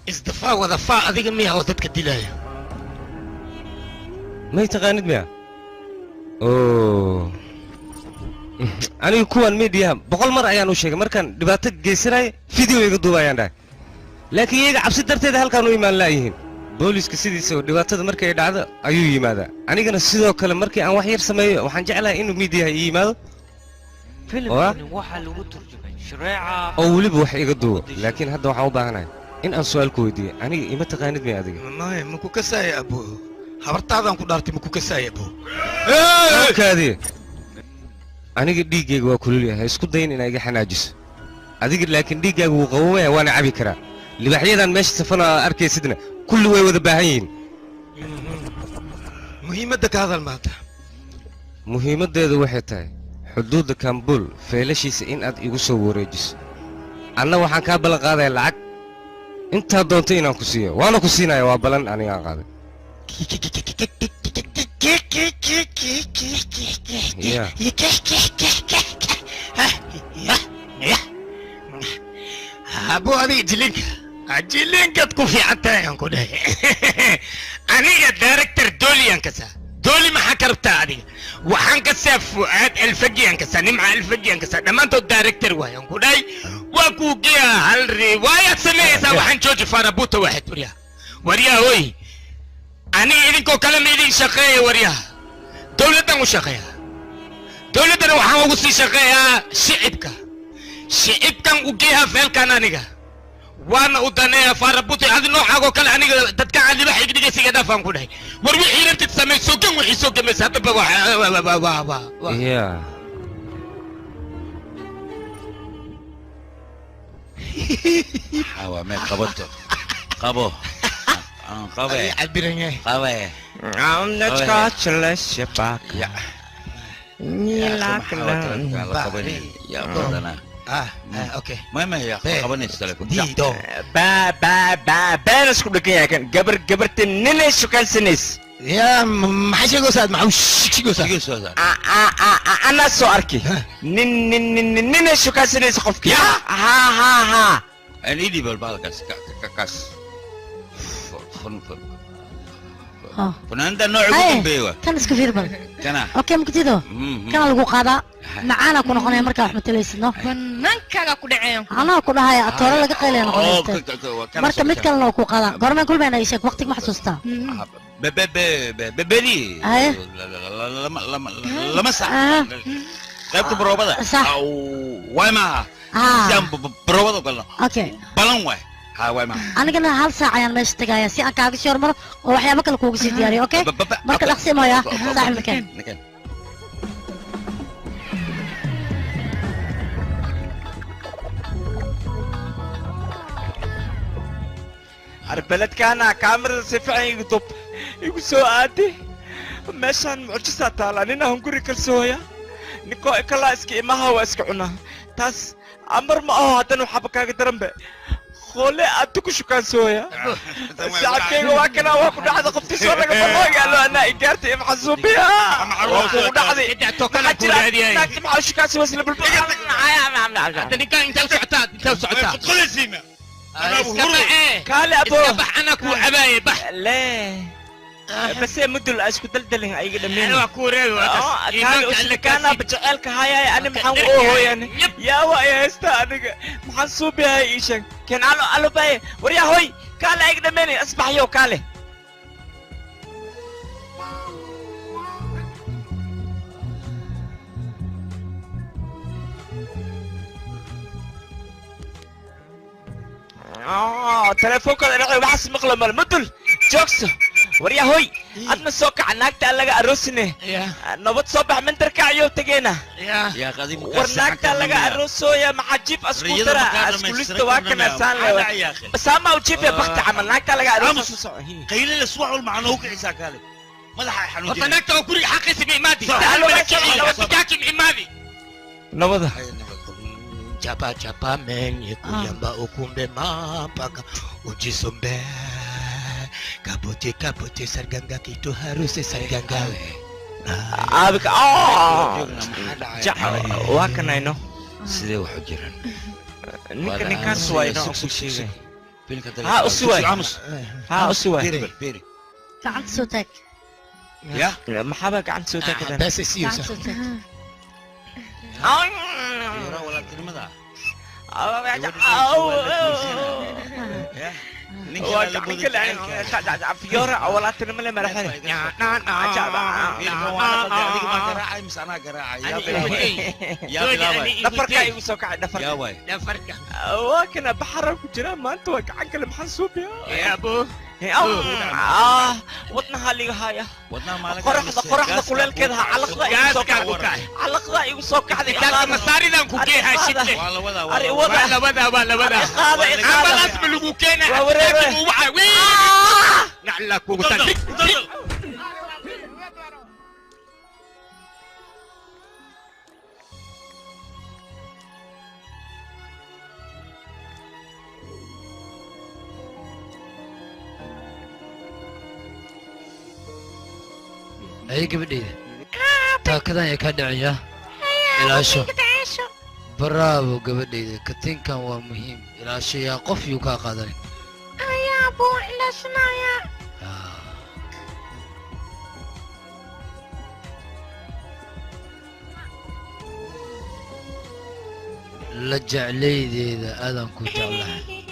ازدفاع وضفاء هذيك مية وتتك الدلاية ما يتغاند ميا اوه aniga kuwan media boqol mar ayaan u sheegay markaan dhibaato geysanay video iga duubayaan dhahay laakiin iyaga cabsi darteed halkaan u imaan laayihiin booliska sidiisa dhibaatada markay dhacdo ayuu yimaadaa anigana sidoo kale markii aan wax yar sameeyo waxaan jeclahay inuu media ii yimaado filimkani waxaa lagu turjumay shareeca oo weliba wax iga duubo laakiin hadda waxaan u baahanahay in aan su'aal ku weydiiyo aniga ima taqaanid miya adiga maya maku kasaaya abo habartaadaan ku dhaartay maku kasaaya abo kaadiye aniga dhiiggayga waa kulul yahay isku dayin inaa iga xanaajiso adiga laakiin dhiiggaaga wuu qabowaya waana cabi karaa libaxyadan meesha safana arkaysidna kulli way wada baahan yihiin muhiimadda ka hadal maanta muhiimaddeedu waxay tahay xuduudda kambul feelashiisa in aad igu soo wareejiso anna waxaan kaa ballan qaadaya lacag intaad doonto inaan ku siiyo waana ku siinaya waa ballan anigaan qaaday abo adiga jilinkaad ku fiicantahay aan ku dhahay aniga director dooliyan kasaa dooli maxaa ka rabtaa adiga waxaan kasaa fu'aad alfagiyan kasaa nimca alfagiyan kasaa dhammaantood director waayaan ku dhahay waa kuu geeyaa hal riwaayaad sameeyaysaa waxaan jooji faarabuuta waaxid waryaha hoy aniga idinkoo kale ma idin shaqeeya waryaha dowladdan u shaqeeya dowladdana waxaan ugu sii shaqeeyaa shicibkan u geeyaa feelkan aniga waana u daneeya faarabuuta adi noocaagoo kale aniga dadka cadibax igdhigaysiga dhaafaan ku dhahay war wixii rabtid samey sogan wixii soo gamaysa haddaba حاوى ما قبضته قبو قبي عبرني قبي عم نتكاتش للشباك نيلاك يا بردنا اوكي ما هي قبني تستلكم ديدو بانس كل كيا كان قبرت ننس وكان سنس يا ما حد يقول سعد معوش يقول انا سؤالك ننس وكان سنس خفك ها أنا إيدي بالبالكاس كاس فناندا نوع يكون بيوه كان اسكفير بل كان اوكي مكتيدو كان لغو قادا معانا كنا قناه marka wax mataleysno banaankaga ku dhaceen ana ku dhahay atoora laga qeylay noqonaysta marka mid kale loo ku qaada gorman kulmeena ay sheeg waqtiga ma xasuustaa ببلي لما ساعة قيبت بروبدا صح وايما سيام بروبدا قلنا اوكي بلان واي ها وايما anigana hal saac ayaan meesha tagayaa si aan kaaga shor maro oo waxyaabo kale kuugu sii diyaariyo okay marka dhaqsimayaa saaxiib nakeen عربلت كان كاميرا سيفعين يقطب يقصو عادي ماشان معجزة تالا نينا هنقري كالسويا نكو إكلا اسكي إماها واسكي عنا تاس أمر ما هو هاتنو حبكا قدرن بي خوله أنتو شكان سويا ساعة كي واكنا واكنا هذا قفتي صار لك بالله قالوا أنا إجارتي محسوب بها وكنا هذه انت توكل كل هذه لكن مع شكان سويا سلب البلد انت وسعتات ادخل يا سيما كالي أبو اسكبح انا كو عباية بح ليه بس مدل اسكو دلدلين اي قدمين ايوه كوري كالي كان بجعلك هاي انا محن اوه يعني يا واي هستا انا محن صوبي هاي ايشك كان الو باي وريا هوي كالي اي قدمين اصبح يو كالي تليفونك انا بحس مقلم المدل جوكس وريا هوي أدنى سوق عناك تلاقى أروسني نبض صباح من تركع يوم تجينا يا قديم ورناك تلاقى أروسو يا محجيب أسكوترا أسكوليست واكنا سان له بس أما وجيب يا بخت عملناك تلاقى أروسو قيل لي الأسبوع والمعنوك عيسى قال ما لها حنوجي وطنك توكري حقي سبي مادي نبض Chapa menye kuyamba ukumbe mapaka ujisombe kabote sarganga kitu haruse sarganga abika waakana ino sidee wax u jiraan ninkan suwayno ha usuway ha usuway gacanta soo taag ya maxaba gacanta soo taagada bas siyusa walaaltinimada فيورا ولاتنا ملا مرحلة نفرك أي وسوق نفرك يا واي نفرك وكنا بحر كجرا ما أنت وقعك المحسوب يا أبو ودنا هالي هايا ودنا مالك قرحة كلل كده علق ذا يوسوق هذا كان مساري ذا كوكي هاشتله ولا عمل اسم لبوكينا لكن وعوي نعلك وبتنك أي قبلي تاكدا يا كدعيا العشو برافو قبلي كتين كان هو مهم العشو يا قف يوكا قادر يا ابو إلا شنايا لجع لي إذا آدم كنت الله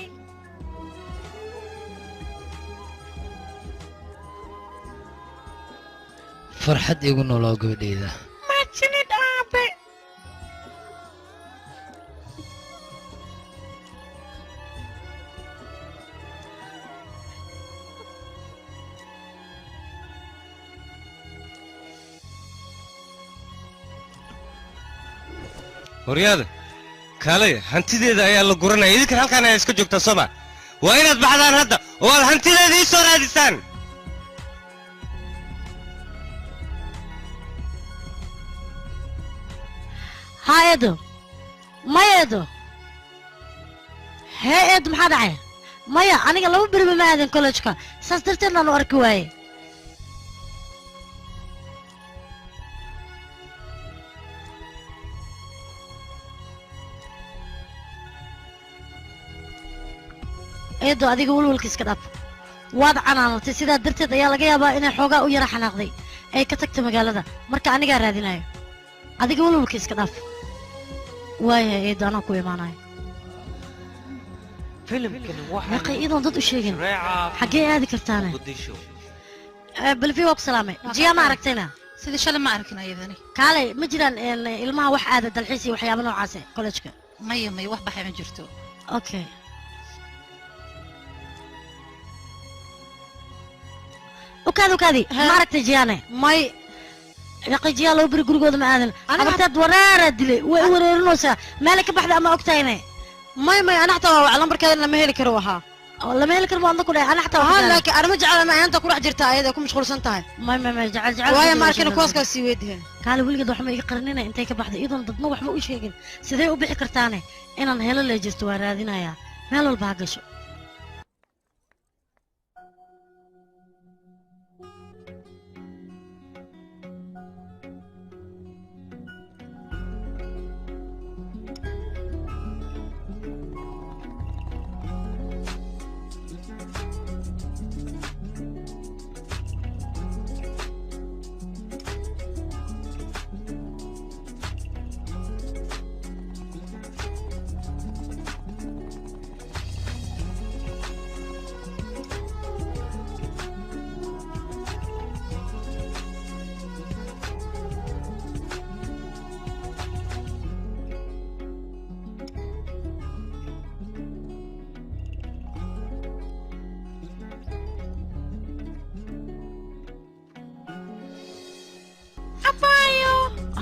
فرحة يقولون لو قبلي ذا ما تشني دابي horyaada kaalay hantideeda ayaa la guranaya idinkan halkaan ayaa iska joogtaa soma waa inaad baxdaan hadda oo aad hantideeda ii soo raadisaan ها إدو ما يدو هي إدو محاد عين مايا أنا قلبي بربي ما أذن كولجكا ساسترتنا نوركواي إدو أديك ولولكيس كداب وضعنا تسيدا درتي يا لقيا با إن حوجا ويرا حناقضي أي كتكت مقالة مركا أنا قاعد هذينايو أديك ولولكيس كداب واي إدو أنا كوي معناي فيلم كان واحد ياقي إيضا ضد الشيء شريعة حقي هذه كرتانة بالفي وقت سلامي جيا ما عرفتنا سيدي شلون ما أركنا يذني كالي مجران المها وح عادة الحيسي وحيا منو عاسي كولجك مي وح بحي من جرتو أوكي وكذا ما عرفت جياني ماي ياقي جيا لو بري غرغود ما آذن أنا بتاد ورارة دلي وريرنوسا مالك بحد أما أكتيني ماي أنا حتى على بركة لما هي لك روحها والله ما لك عندك ولا أنا حتى لكن أنا مجعل ما أنت كروح جرتها هذا كم مشغول سنتها ما جعل ويا ماركن كوسكا سويدها قال ولقد وحما يقرننا انت كبحد ايضا ضدنا وحما u sheegin sidee u bixi kartaane inaan helo la jirto waa raadinaya meel walba ha gasho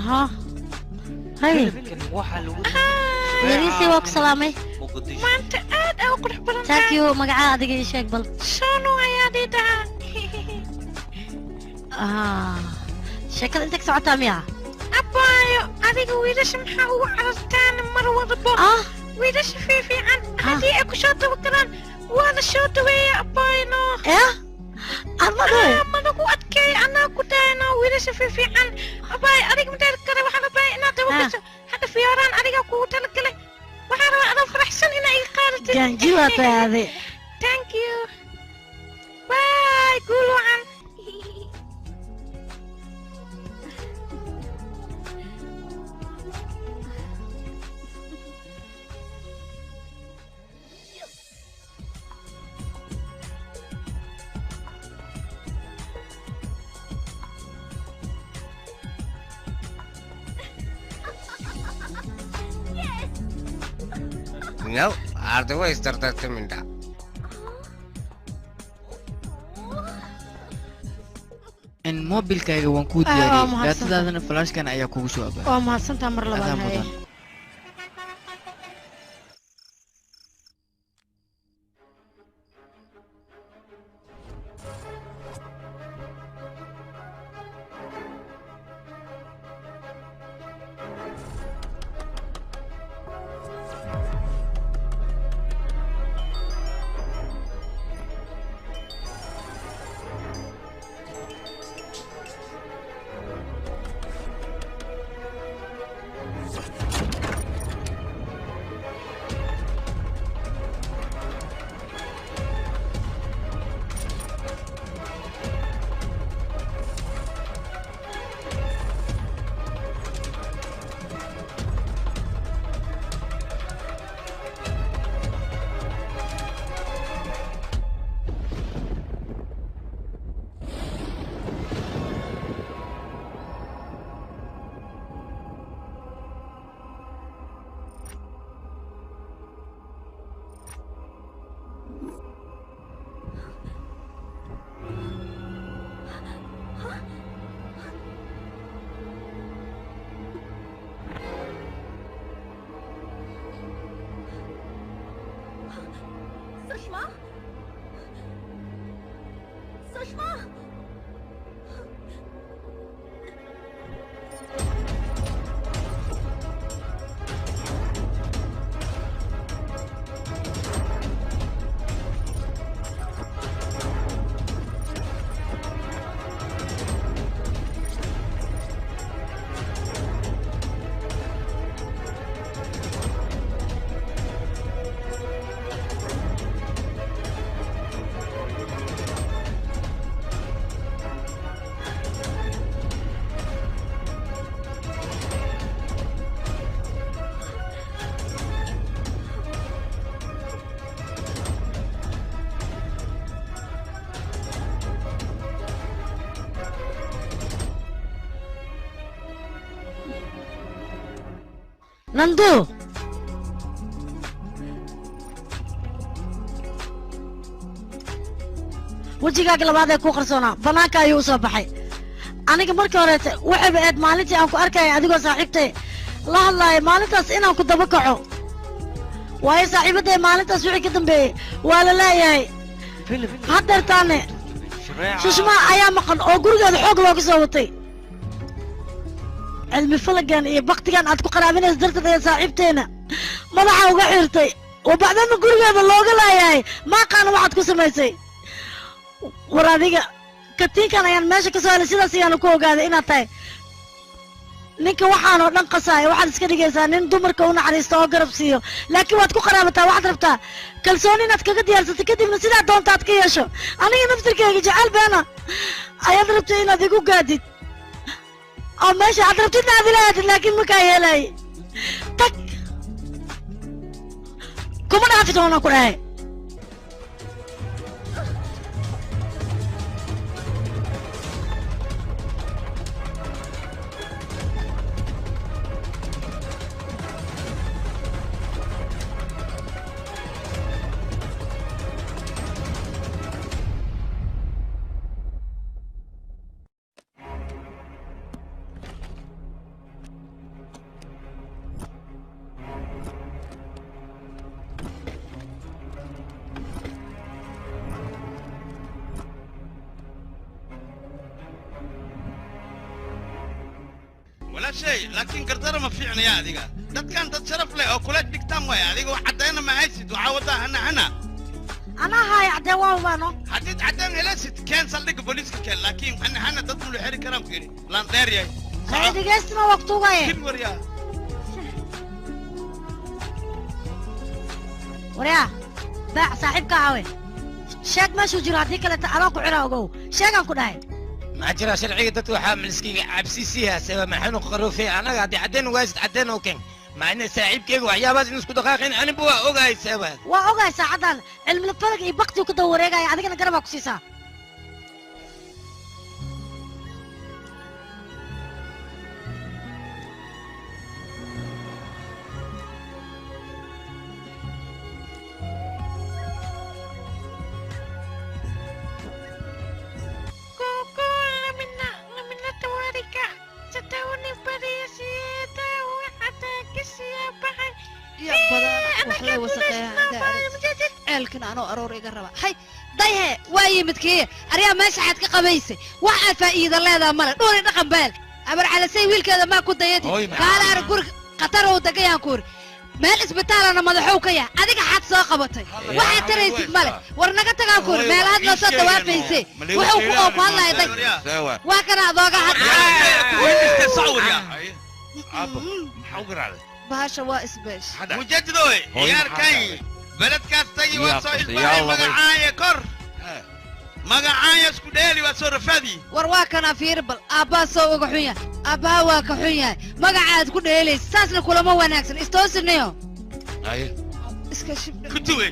ها هاي يريسي وك سلامي ما أنت قاعد أو قرح بلان تاكيو مقعا أدقى يشيك بل شنو عيادي ده شكل أنتك سعوتا مياه أبايو أدقى ويدش محاو عرفتان مرة ضبط ويدش في عن أدي أكو شوطة وكلان وانا شوطة ويا أباينو أنا كو أتكي أنا كو داينا ويدش في عن أباي أدقى مدير كري وحنا باي إنا توقف هذا فيوران أدقى كو تلقلي وحنا أنا فرحسن إنا إيقالتي جانجيوة هذه Thank you. Bye. Guluan. No, otherwise started minda. إن موبيلكayga waan kuu diyaariyay daatadaadana flashkan ayaa kugu soo abaa waa mahadsantaa mar labaad haye نندو wajigaaga labaad ee ku qarsoonaa banaanka ayuu u soo baxay aniga markii horeete waxayba aad maalintii aan ku arkaya adigoo saaxiibtay la hadlaaya maalintaas inaan ku daba kaco waayo saaxiibadday maalintaas wixii ka dambeeyey waa la leeyahay haddeertaane shushmaa ayaa maqan oo gurigeeda xoog looga soo watay cilmi falagan iyo baktigan aad ku qaraabinaysa darteed ayaa saaxiibteena madaxa uga xirtay oo bacdana gurigeeda looga laayahay maaqaana waxaad ku samaysay war adiga katiinkan ayaan meesha ka soo helay sidaas ayaanu ku ogaaday inaad tahay ninka waxaan oo dhan qasaaya waxaad iska dhigaysaa nin dumarka u naxariista oo garab siiyo laakiin waad ku qaraabataa waxaad rabtaa kalsooni inaad kaga diyaarsatay kadibna sidaa doonta aad ka yeesho aniga naftirkayga jecel beena ayaad rabtay inaad igu gaadid oo meesha aad rabtidna aad ila aadid laakiin makaa yeelay tag kuma dhaafi doonaan ku dhahay walaashay laakiin gardara ma fiicnaya adiga dadkan dad sharaf leh oo kula dhigtaan way adiga wax cadayna ma haysid waxaa wadaa hana أنا هاي عدي وامانو haddiid cadaan helasid keen saldhigga booliiska keen laakiin hana dad mulu xeri karaan ku yidhi laan dheer yahay هاي دقيستنا وقتوغا kib waryaa وريا باع صاحبك عاوي شاك ما شو جراتي كلا تعرفك عراقو شاك أنكو داي ما جرى شرعي دتو حامل سكي عبسيسيها سوا ما حنو قروفي أنا قاعد عدين واسد عدين وكين مع إن ساعد كيف وعيا بس نسكت دقائقين أنا بوا أوجاي سوا وأوجاي ساعدان علم الفلك يبقتي وكده وريجا يعني أنا قربك سيسا ceelkan anoo aroor iga raba hay dayhe waa yimidkii ariyaa meesha xaad ka qabaysay waxaad faa'iida leedaha male dhuuri dhaqan beel abar calasay wiilkeeda maa ku dayadi kaala arag guri khatar uu degayaan kuuri meel isbitaalana madaxow ka yahay adiga xaad soo qabatay waxaad taraysid male war naga tagaan kuuri meelahaad noo soo dawaafaysay wuxuu ku oo ku hadlaya day waa kana adooga hadla bahasha waa isbeesh mujadidoy ciyaarkay beledkaas tagi waa soo ilbahay magacaaya kor magacaaya isku dheeli waa soo rafaadi war waa kana fiir bal aabbaa soo uga xun yahay aabbaha waa ka xun yahay magacaad ku dheelaysa saasna kulama wanaagsan istoosinayo aye iska shibdhe kutuwe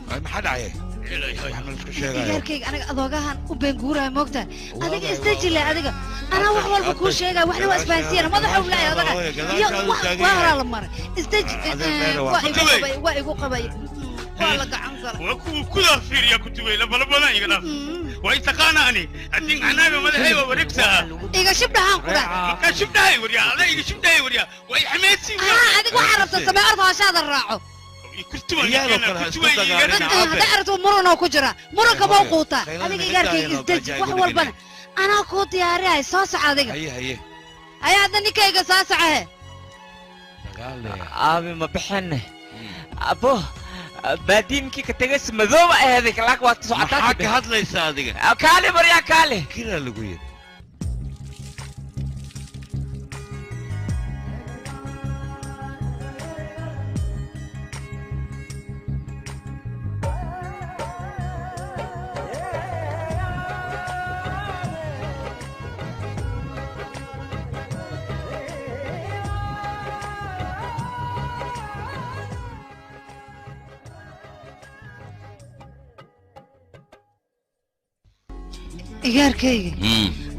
maxaa dhacay ciyaarkayga aniga adoogahan u beenguuraya moogtahay adiga isdejile adiga أنا والله بكون شيء وإحنا واسبانسينا ما ضحوا ولا هذا يا وهرا المرة استج وايقو قبي والله عنقر وكو كذا فير يا كتوي لبلا يقدر ويتقانا أني أدين أنا ما لهي وركسها إيجا شبنا هنقول كان شبنا هاي وريا لا إيجا شبنا هاي وريا ويحميسي هذيك وحرفت السماء أرضها شاد الراعو تعرف مرنا وكجرة مرك موقوتة هذيك يجاركي استج وحول بنا أنا كنت يا رياي صاصع هذيك هي هذا نكاية صاصعه أبي ما بحنه أبوه بعدين كي كتجس مذوب هذيك لك وقت ساعتك حق هاد ليس هذيك كالي بريا كالي كذا اللي قوي إيجاركي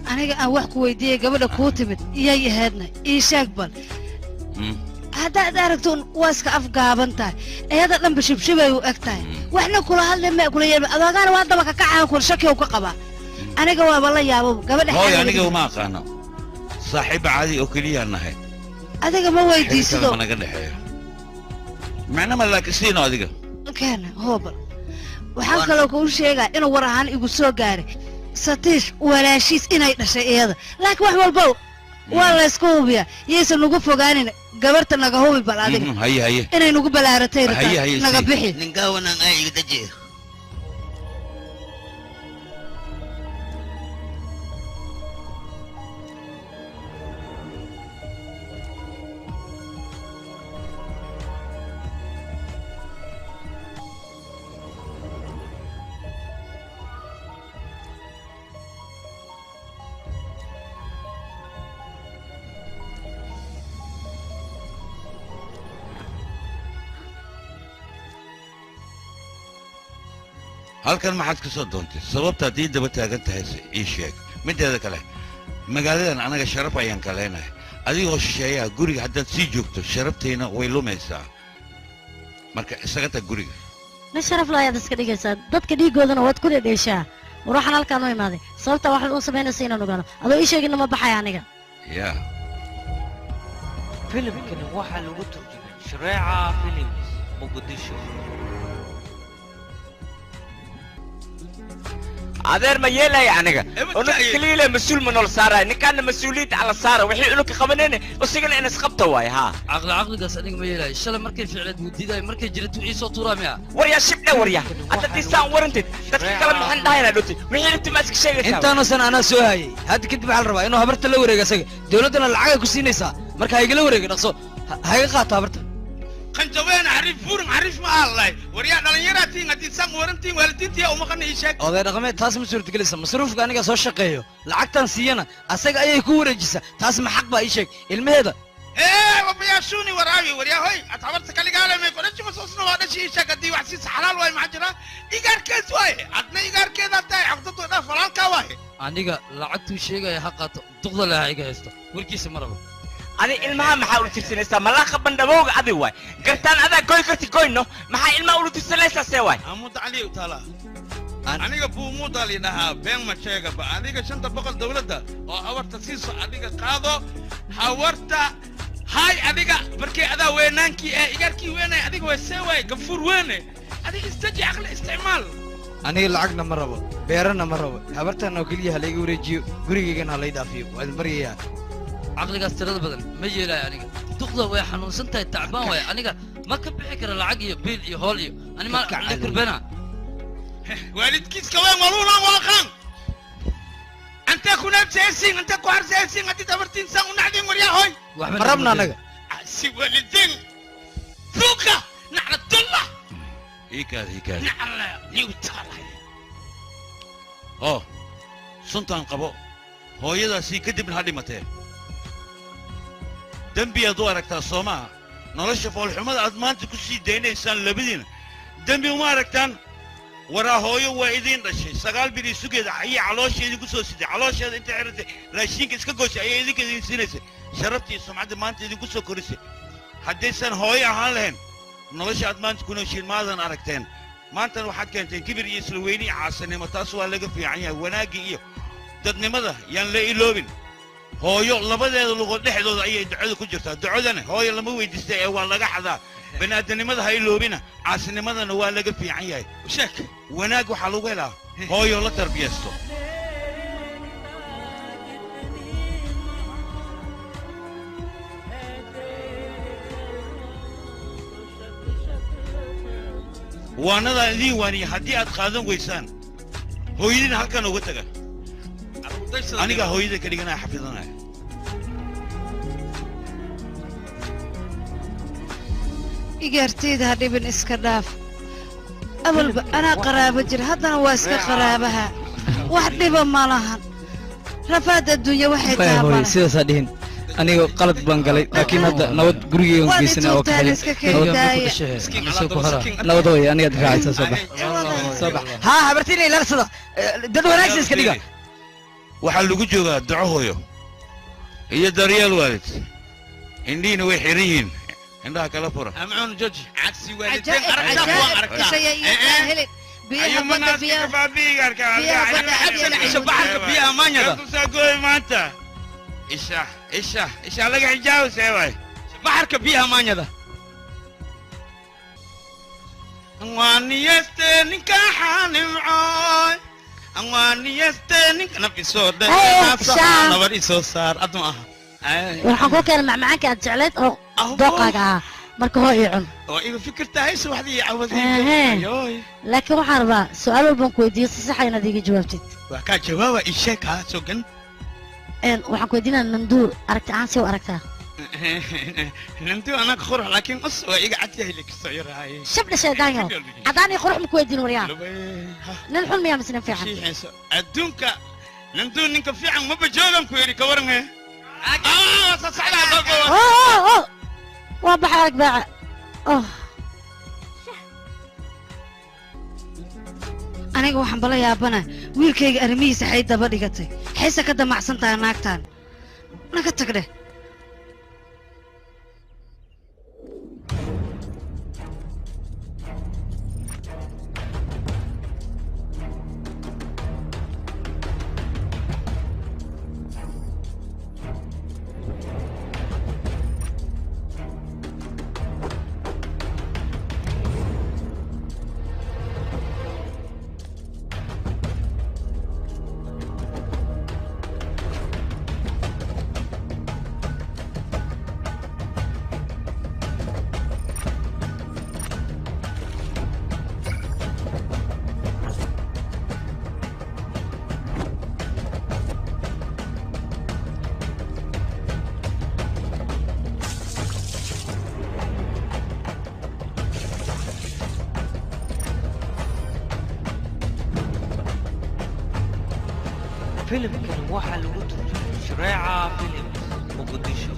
أنا أوحك ويدي قبل كوتمت يا هادنا إيشاك بل هذا داركتون واسك أفقاب أنت هذا لم بشبشبه وأكتاي وإحنا كل هذا ما يقول يا أنا قال وهذا ما كعان كل شكي وكقبا أنا جواب الله يا أبو قبل هو يعني جو ما قانا صاحب عادي أكلية النهاية هذا ما ويدي سدو أنا قد حير معنا ملاك سينو هذيك كان هو بل وحنا لو كل شيء إنه ورهان يقول سو قاري ستيش ولا شيء إنه ينشأ هذا لكن واحد والبو والله سكوبيا يسون نقول فوقانين قبرت نجاهوي بالعادة هي إنه نقول بالعرتين هي نجابحي نجاونا أي دجير halkan maxaad ka soo doontay sababta haddii daba taagan tahay ii sheeg mideeda kale magaaladan anaga sharaf ayaan ka leenahay adigoo shisheeyaha guriga haddaad sii joogto sharafteena way lumaysaa marka isaga tag guriga ma sharaf laayaad iska dhigaysaa dadka dhiigoodana waad ku dhedheeshaa ruuxan halkaan u imaaday sababta wax u samaynaysa inaan ogaano adoo ii sheegina ma baxaya aniga ya filimkani waxaa lagu turjumay shareeca films muqdisho adeer ma yeelaya aniga unug kaliile mas-uul ma nool saaraya ninkaana mas-uuliyadda ala saara wixii unugka qabanayna usigana in isqabta waay haa caqligaas aniga ma yeelayo shalay markay ficleed wuu diidayo markay jiratu wixii soo tuuraa miya waryaa shibdhe waryaa hadda diisaan warantid dadka kale maxaan dhahayna dhutay wixii dhibti ma iska sheegaysaa intaana san anaa soo hayay hadda kadib waxaa la rabaa inuu habarta la wareega isaga dowladdana lacagay ku siinaysaa marka ha igala wareega dhaqso ha iga qaato habarta qanjaween xariif furin xariif ma ahalay waryaa dhalinyaraatiin haddii san warantiin waalidiintiya uma qana ii sheeg oday dhaqameed taas ma suurtagelaysa masruufka aniga soo shaqeeyo lacagtan siiyana asaga ayay ku wareejisaa taas ma xaq baa ii sheeg ilmaheeda wabayaashuuni waraabi waryaa hoy ad habarta kaligaalamay kodhaji masoosna waa dhashi ii sheeg haddii wax siisa xalaal waay maxaa jira igaarkeed waaye adna igaarkeedaa tahay caqdadu dhaa falaalkaa waaye aniga lacagtuu sheegaya ha qaato duqda leh ha iga haysto warkiisa ma rabo adi ilmaha maxaa ula tirsanaysaa malaaqa bandhabowga adi waay gartaan adaa goy karti goyno maxaa ilmaha ula tirsanaysaa see waay amuda cali u taala aniga buumuudaa lidhahaa been ma sheegaba adiga 500 dawladda oo hawarta siiso adiga qaado hawarta hay adiga markii adaa weynaankii ee igarkii weynay adiga way see waay gafuur weyne adiga istaji aqli isticmaal aniga lacagna ma rabo beerana ma rabo habartan oo keliya ha layga wareejiyo gurigaygana ha lay dhaafiyo waad maryayaa caqligaas tirada badan ma yeelaayo aniga duqda way xanuunsan tahay tacbaan waay aniga ma ka bixi kara lacag iyo biil iyo hool iyo ani ma kurbana waalidkiiska weyn waluunan waaqan anta kunaabsaysiin anta ku harsaysiin haddii dabartiin san u nacdin waryaa hoy ma rabna anaga si waalidin suuqa naclatullah hikaad nacla niwtaalay oo suntaan qabo hooyadaasii kadibna ha dhimatee dembi aad u aragtaa soo maaha nolosha foolxumada aad maanta ku sii daynaysaan labadiina dembi uma aragtaan waraa hooyo waa idiin dhashay 9 bil isugeeda ayay caloosheedii ku soo siday caloosheeda inta xirtay raashinka iska gooshay ayay idinka idin siinaysay sharaftii sumcadda maanta idinku soo korisay haddaysan hooyo ahaan lahayn nolosha aad maanta ku nooshiin maadan aragteen maantana waxaad keenteen kibir iyo isla weyni iyo caasanimo taas waa laga fiican yahay wanaagga iyo dadnimada yaan la iloobin hooyo labadeeda lugood dhexdooda ayay ducada ku jirtaa ducadana hooyo lama weydiistay ee waa laga xadaa baniaadanimada ha iloobina caasinimadana waa laga fiican yahay sheek wanaag waxaa lagu helaa hooyo la tarbiyaysto waanadaa idiin waaniya haddii aad qaadan weysaan hooyadiina halkan uga taga anigaa hooyada ka dhiganaya xafidanaya igaartayda ha dhibin iska dhaaf awalba anaa qaraabo jir haddana waa iska qaraabaha wax dhiba ma lahan rafaad adduunya waxay tahay sidaasaa dhihin aniga qalad baan galay laakiin hadda nabad gurigeygan geysana oo nabad way aniga difaacaysa soo bax haa habartiina ilaarsada dad wanaagsan iska dhiga waxaa lagu joogaa duco hooyo iyo daryeel waalid indhihiina way xiran yihiin indhaha kala fura amcuun joji cagsi waalideen aragtaa waa aragtaa ayo manaaska baabiigarka biyaha maanyada kusaagoy maanta isha laga xijaabu seeway baxarka biyaha maanyada anwaaniyeste ninka xaanimcooy anwaaniyeste ninka naf isoo dhabar isoo saar adma aha waxaan kuu keenay macmacaanka aad jecleed oo dooqaaga ahaa marka hoo ii cun oo iga fikirtaa hayso waxdii laakiin waxaan rabaa su-aal walbaan ku weydiiyo si saxa inaad iiga jawaabtid waa kaa jawaaba ii sheeg haa sogan waxaan ku weydiinaa nanduur aragti ahaan si u aragtaa nanduur anaga qurux laakiin us waa iga cad yahay likasoo yarahay shabdha sheegaanyo haddaan ii qurux ma ku weydiin waryaa nin xun miyaa mise nin fiican adduunka nanduur ninka fiican maba joogan ku yidhi ka waran waa baxa arag baaca aniga waxaan bala yaabana wiilkayga arrimihiisa xay daba dhigatay xayse ka damacsan tahay naagtaan naga tag dheh filimkan waxaa lagu turjumay shareeca films muqdisho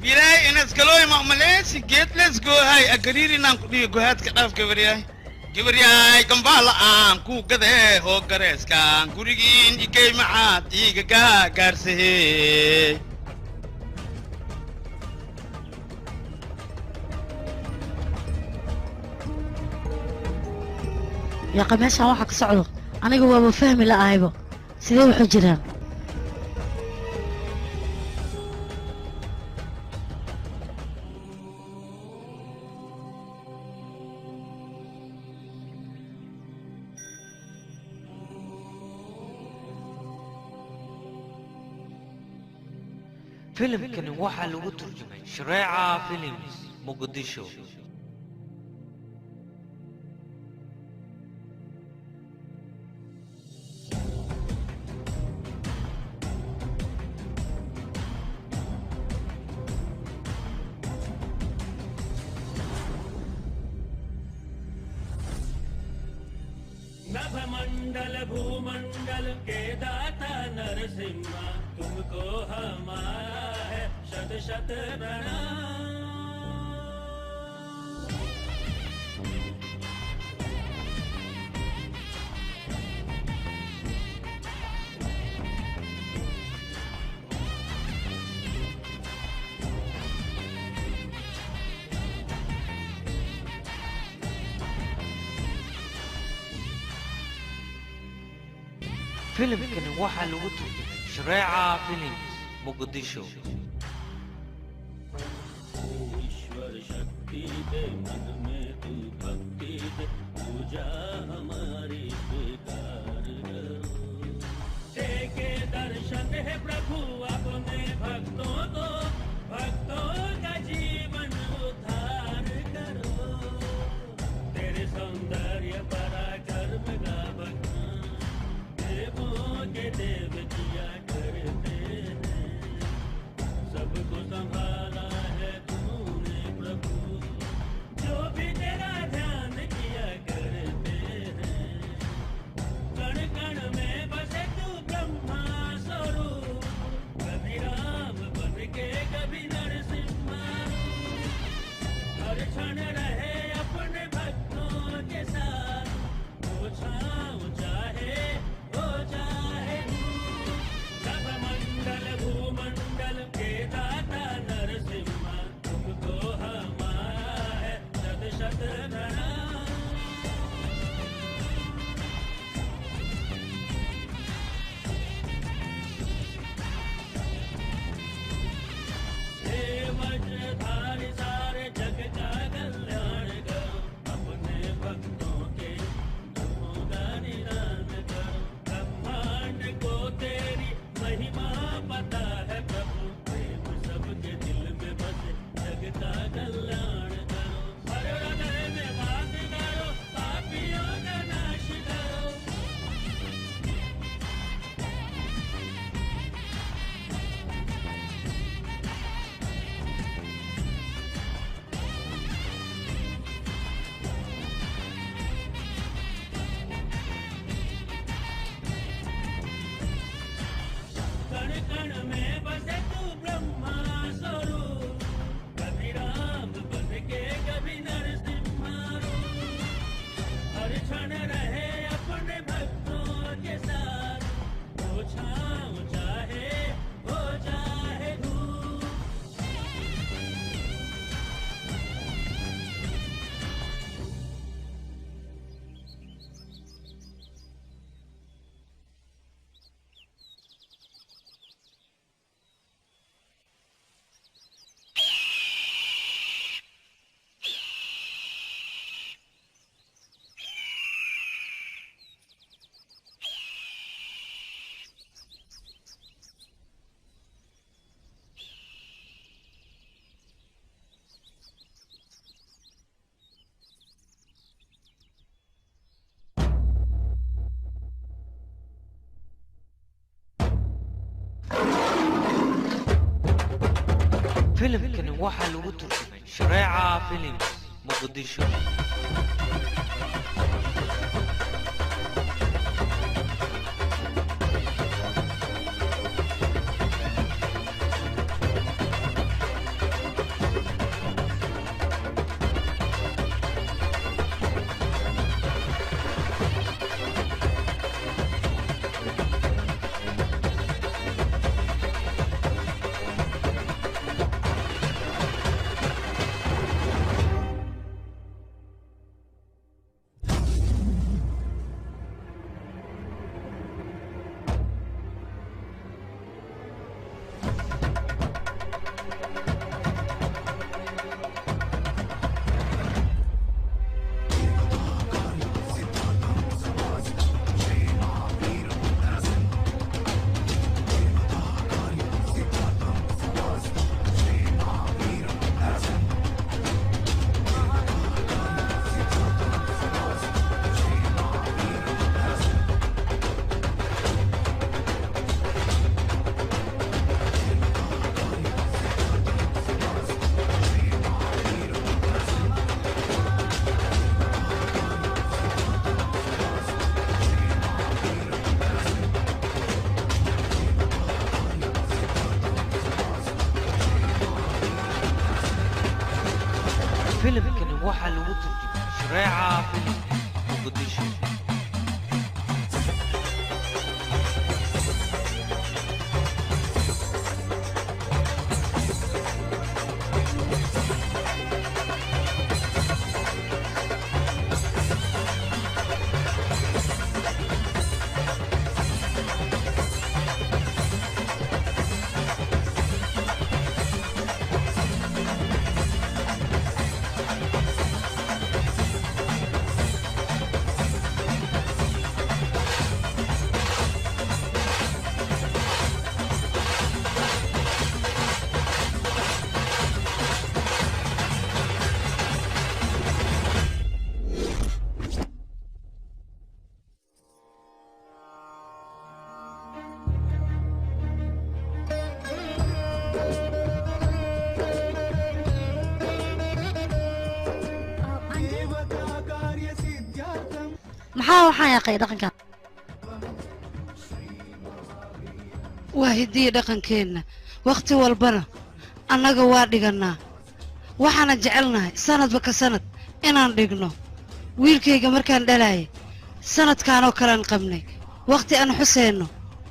Biray inas galoy maqmaleysi geed let's go hay agariiri naan ku dhiyo gohaadka dhaaf gabaryahay gambala aan ku gadee oo gareeskaan gurigiin igey macaad iiga gaarsahe yaqa meeshaan waxa ka socdo aniga waaba fahmi la'ahaybo sidee wuxuu jiraan filimkani waxaa lagu turjumay shareeca films muqdisho नभमंडल भूमंडल के दाता नरसिम्हा तुमको हमारा है शत शत प्रणाम filimkani waxaa lagu turjumay shareeca films muqdisho ईश्वर शक्ति दे मन में तू भक्ति दे पूजा हमारी बेकार करो देखे दर्शन है प्रभु अपने भक्तों को भक्तों का जीवन उद्धार करो तेरे सौंदर्य पराक्रम का बखान देवों के देव किया करते हैं सबको संभाला है तूने प्रभु जो भी तेरा ध्यान किया करते हैं कण कण में बसे तू ब्रह्मा स्वरूप कभी राम बन के कभी नरसिम्हा हर क्षण रहे अपने भक्तों के साथ वो छाँव चाहे हो चाहे सब मंडल भूमंडल के दाता नरसिम्हा तुमको हमारा है शत शत प्रणाम हे वज्रधारी सारे जग का कल्याण करो अपने भक्तों के दुखों का निदान करो ब्रह्मांड को तेरी महिमा पता है प्रभु प्रेम सबके दिल में बसे जग का कल्याण करो हर हृदय में वास करो पापियों का नाश करो कण कण में बसे तू ब्रह्मा स्वरूप कभी राम बन के कभी नरसिम्हा रूप हर क्षण रहे अपने भक्तों के साथ वो छाँव चाहे हो चाहे धूप filimkani waxaa lagu turjumay shareeca films muqdisho filimkani waxaa lagu turjumay shareeca films muqdisho maxaa waxaan yaqay dhaqankan waa hidiya dhaqankeenna wakhti walbana annaga waa dhigannaa waxaana jecelnahay sanadba ka sanad inaan dhigno wiilkayga markaan dhalaayay sanadkaanoo kalean qabnay wakhti aan xuseenno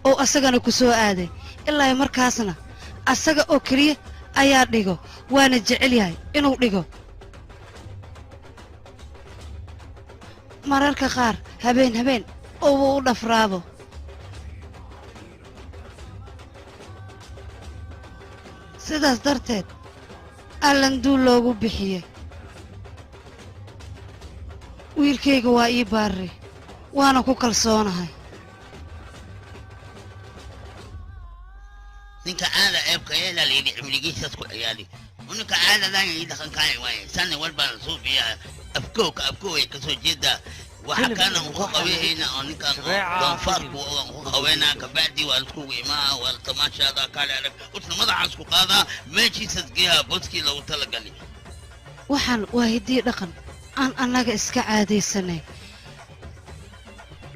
oo asagana ku soo aaday ilaa markaasna asaga oo keliya ayaa dhigo waana jecel yahay inuu dhigo mararka qaar habeen oo uu u dhafraado sidaas darteed allanduul loogu bixiyey wiilkayga waa ii baarri waana ku kalsoonahay ninka caada ceebka yeelaa layidhi cimrigiisaas ku ciyaali ninka caadadan ii dhaqankaaya waaye sanni walbaan suufiyaa afkowka afkoway ka soo jeedaa waxa kaana ugu qabeeyayna oo ninkan doonfaarku ugu qabeynaa kabacdii waa laiskugu imaa waa la tamaashaadaa kaale arag usna madaxaas ku qaadaa meeshiisas geehaa boskii loogu talagali waxaan waa hiddii dhaqan aan annaga iska caadaysanay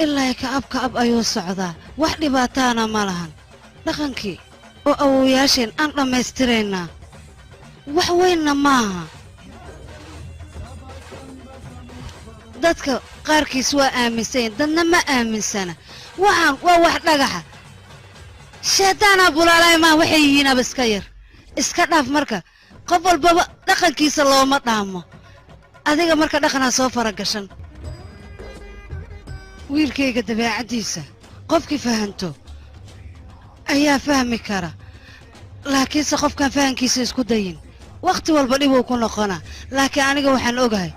ilaa ka ab ayuu socdaa wax dhibaataana ma lahan dhaqankii oo awowayaasheen aan dhammaystiraynaa wax weynna maaha dadka qaarkiis waa aaminsayin dadna ma aaminsana waxaan waa wax dhagaxa sheetaanaa bulaalay maa waxay yihiinaba iska yar iska dhaaf marka qof walbaba dhaqankiisa looma dhaamo adiga marka dhaqanaa soo faragashan wiilkayga dabeecaddiisa qofkii fahanto ayaa fahmi kara laakiinse qofkaan fahankiisa isku dayin wakhti walba dhibuu ku noqonaa laakiin aniga waxaan ogahay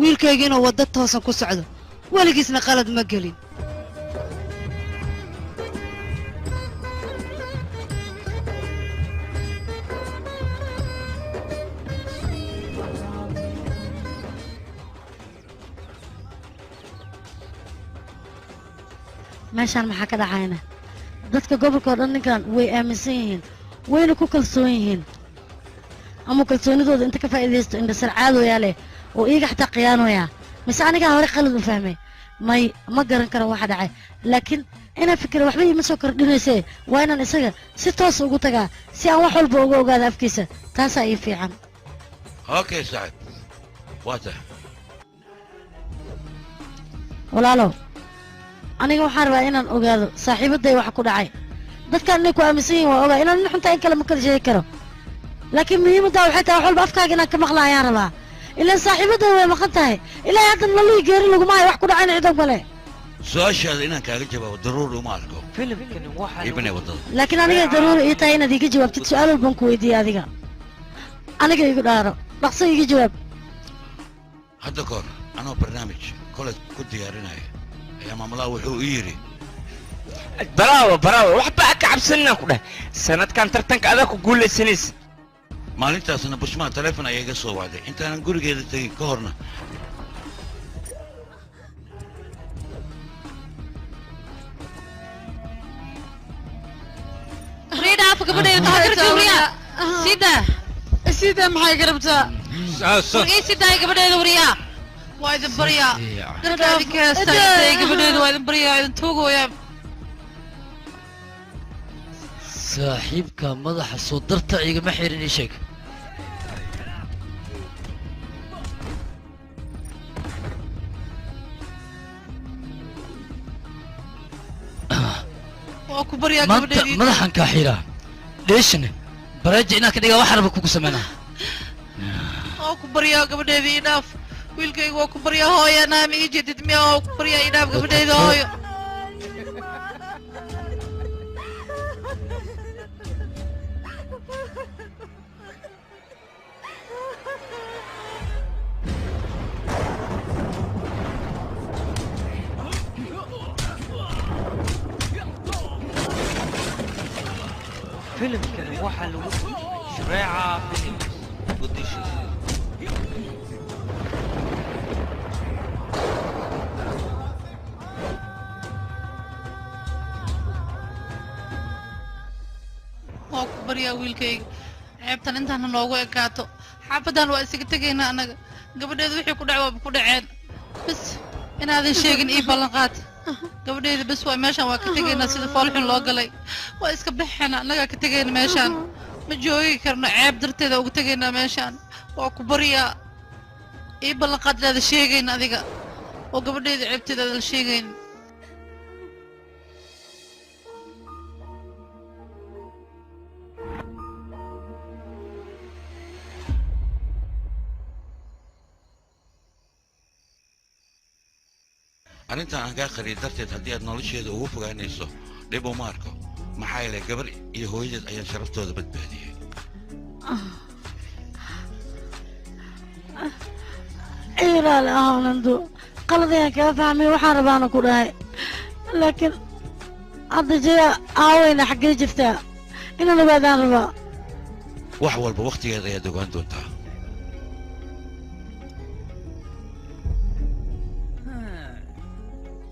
wiilkayga inuu waddo toosan ku socdo weligiisna qalad ma gelin meeshaan maxaa ka dhacayna dadka gobolka oo dhan ninkan way aaminsan yihiin wayna ku kalsoon yihiin ama kalsoonidooda inta ka faa'iidaysto indha sarcaadooyaa leh oo iyaga xataa khiyaanoyaa mise anigaa hore qalad u fahmay may ma garan karo waxa dhacay laakiin inaan fikira waxba iima soo kordhinaysee waa inaan isaga si toos ugu tagaa si aan wax walba uga ogaado afkiisa taasaa ii fiican okay saaxib waa tahay walaalow aniga waxaan rabaa inaan ogaado saaxiibaday waxa ku dhacay dadkaan inay ku aaminsan yihiin waa ogaa inaan nin xuntaa in kale ma kala sheegi karo laakiin muhiimaddaa waxay tahay wax walba afkaaga inaan ka maqla ayaan rabaa ilaan saaxiibaday way maqan tahay ilaahay haddan lalii geeri laguma hayo wax ku dhacayna cido kale su-aashaada inaan kaaga jawaabo daruuri uma arko iibinay waddada laakiin aniga daruuri ii tahay inaad iiga jawaabtid su-aal walbaan ku weydiiyey adiga aniga igu dhaaro dhaqso iiga jawaab hadda kahor anoo barnaamij kolej ku diyaarinaya ayaa maamulaha wuxuu ii yidhi baraawo waxba ka cabsanina ku dheh sanadkan tartanka adaa ku guulaysanaysa maalintaasna bushmaa taleefon ayaa iga soo wacday intaanan gurigeeda tegin ka horna sida maxay garabtaa wargay sidaa gabadheeda wariyaa waa idin baryaa garabtaadi ka heestaa gabadheeda waa idin baryaa idin tuugooyaa saaxiibka madaxa soo darta igama xirin ii sheeg waa ku baryaa maanta gabadheedii madaxan kaa xiraa dheeshine baraaji inaa ka dhigaa wax raba kugu sameynaa waa ku baryaa gabadheedii idhaaf wiilkayga waa ku baryaa hooya naama ii jeedid miya waa ku baryaa idhaaf gabadheeda hooyo filimkani waxaa lagu turjumay Shareeca Films Muqdisho. waa ku baryaa wiilkayga ceebtan intaana noogu ekaato xaafadan waa isaga tegaynaa annaga gabadheeda wixii ku dhac waaba ku dhaceen bas inaadan sheegin ii ballanqaad gabadheeda bas waa meeshaan waa ka tegaynaa sida foolxun loo galay waa iska baxayna annagaa ka tegayna meeshaan ma joogi karno ceeb darteeda uga tegaynaa meeshaan waa ku baryaa ii ballanqaad inaada sheegayn adiga oo gabadheeda ceebteeda aada la sheegayn arrintan aan kaa qariyay darteed haddii aad nolosheeda ugu fogaanayso dhib uma arko maxaa yeelay gabar iyo hooyadeed ayaa sharaftooda badbaadiyey ilaali ahaanando qalad ayaan kaa fahmay waxaan rabaana ku dhahay laakiin hadda jaya aaweyna xaggee jirtaa inaan ogaadaan rabaa wax walba wakhtigeeda ayaad ogaan doontaa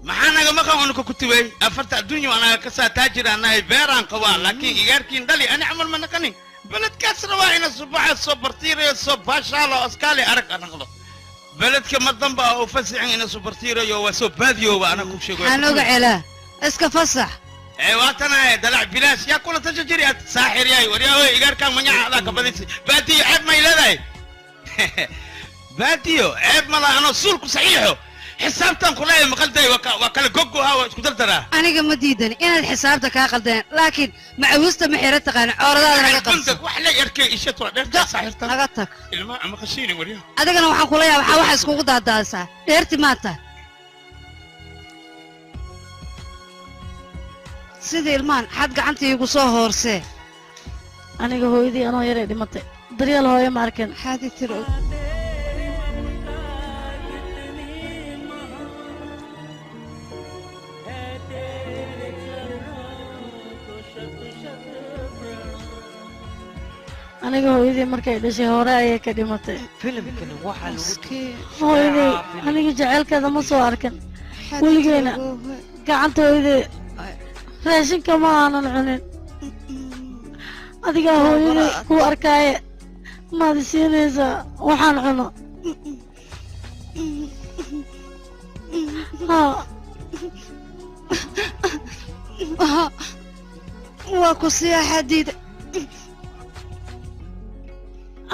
maxaa naga maqan unuka ku tibay afarta adduunyo anaga ka saa taajir anahay beeraan qabaa laakiin igaarkiin dhali ani camal ma naqanin beledkaas rabaa ina subaxa soo bartiirayo soo baashaalo askaali arag anaqdo beledka ma damba oo fasixin ina soo bartiirayo waa soo baadiyooba ana ku sheego waxaan oga celaa iska fasax waatana dalac bilaash yaa kula tasha jiri aad saaxir yahay waryaa igaarkaan manyaca adaa ka badisi baadiyo ceeb may leedahay baadiyo ceeb mala anoo suulku saxiixo xisaabtan kulaaya maqalday waa kala gogoha waa isku dardaraa aniga ma diidani inaad xisaabta kaa qaldeen laakiin macawiista ma xira taqaana cooradaada naga qabso wax la yarkay ishat waa dheerta saaxirtan naga tag ilma ama qashiini waryaa adigana waxaan kula yaabaa waxaa waxa iskugu daadaasaa dheerti maanta sida ilmaan xad gacanta iigu soo hoorsee aniga hooyadii anoo yaree dhimatay daryeel hooyo ma arkin xaadi tiro aniga hooyadii markay dhashay hore ayay ka dhimatay filimkani waxaa lagu hooyadii aniga jaceylkeeda ma soo arkin weligeena gacanta hooyadee raashinka ma aanan cunin adigaa hooyadii kuu arkaaye maad siinaysaa waxaan cuno waa ku siya xadiida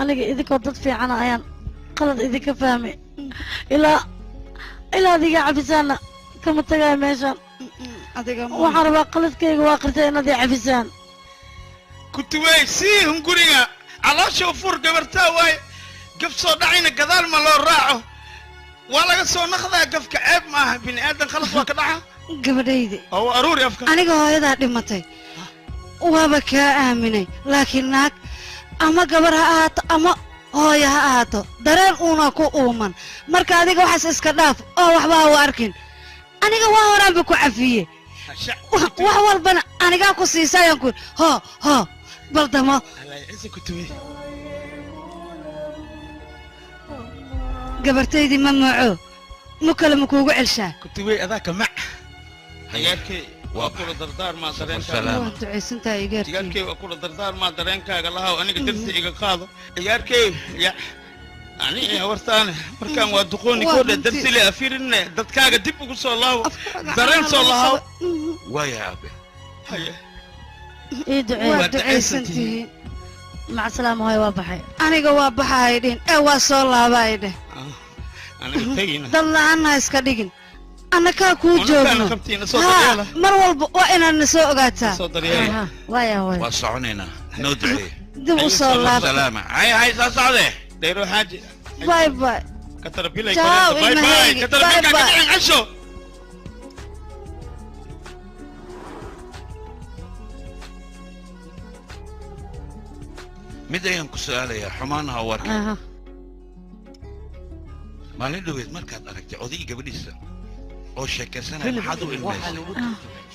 aniga idinkoo dad fiicana ayaan qalad idinka fahmay ilaa adiga cabisaanna kama tagayo meeshaan waxaan rabaa qaladkayga waa qirtay inaad ii cabisaan kutuwey sii hunguriga caloosha fur gabartaa waay gaf soo dhacayna gadaal ma loo raaco waa laga soo naqdaa gafka ceeb maaha bini aadan khalad waa ka dhaca gabadhaydi oo aruuri afka aniga hooyadaa dhimatay waaba kaa aaminay laakiin naag ama gabar ha ahaato ama hooyo ha ahaato dareen uuna ku uuman marka adiga waxaas iska dhaaf oo waxba ha u arkin aniga waa horaanba ku cafiye wax walbana anigaa ku siisayaan ku hoo baldamo gabartaydii ma mooco mu kale ma kuugu celshaa kutuwey adaa ka mac ciyaarkay waa kula dardaarmaa dareenkaaga waa ducaysantahay igaarkay ciyaarkay waa kula dardaarmaa dareenkaaga lahaw aniga darsi iga qaado ciyaarkay ya ani wartaane markaan waa duqooni koodhe darsi le afirinne dadkaaga dib ugu soo laawo dareen soo lahaw waaya aabe haye ii ducee waa ducaysantihiin maca salaama hooy waa baxay aniga waa baxaay dhin waa soo laabaay dheh dad la-aanna iska dhigin annakaa kuu joogno mar walba waa inaad na soo ogaataa waaya hooy waa soconaynaa noo ducee dib u soo laaba salaama hay saa socde dayro xaaji باي باي كتربيلك ciao باي باي كتربيلك قاعدين عشو mid ayaan ku su'aalayaa xumaanaha warka maalin dhoweed markaad aragtay oday gabadhiisa oo sheekaysanaya maxaad u ilmaysay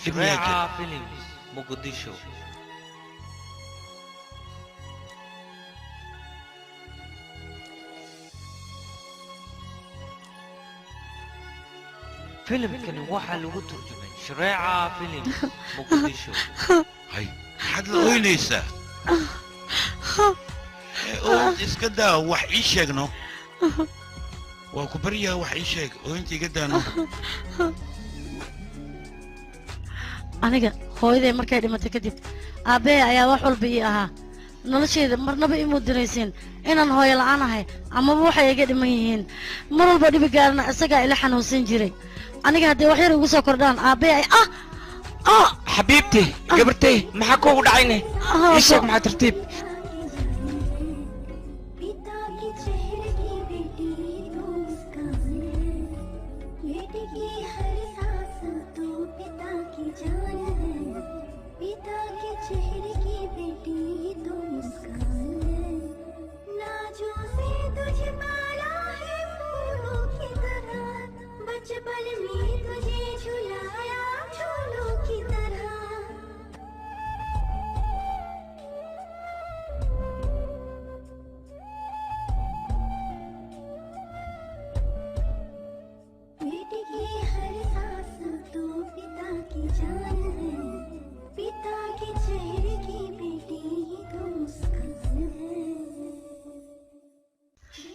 شريعة فيلمز مقدشو فيلم كان واحد لو ترجمة شريعة فيلمز مقدشو هاي حد لوينيسا iska daa wax ii sheegno waa ku baryaa wax ii sheeg oo intii iga daano aniga hooyaday markay dhimatay kadib aabbee ayaa wax walba ii ahaa nolosheeda marnaba imuu diraysiin inaan hooyo la'aan ahay amaba waxay iga dhiman yihiin mar walba dhibi gaarana isagaa ila xanuunsan jiray aniga haddii wax yar igu soo kordhaan aabbee ay حبيبتي قبرتي محاكو ودعيني ايشك مع ترتيب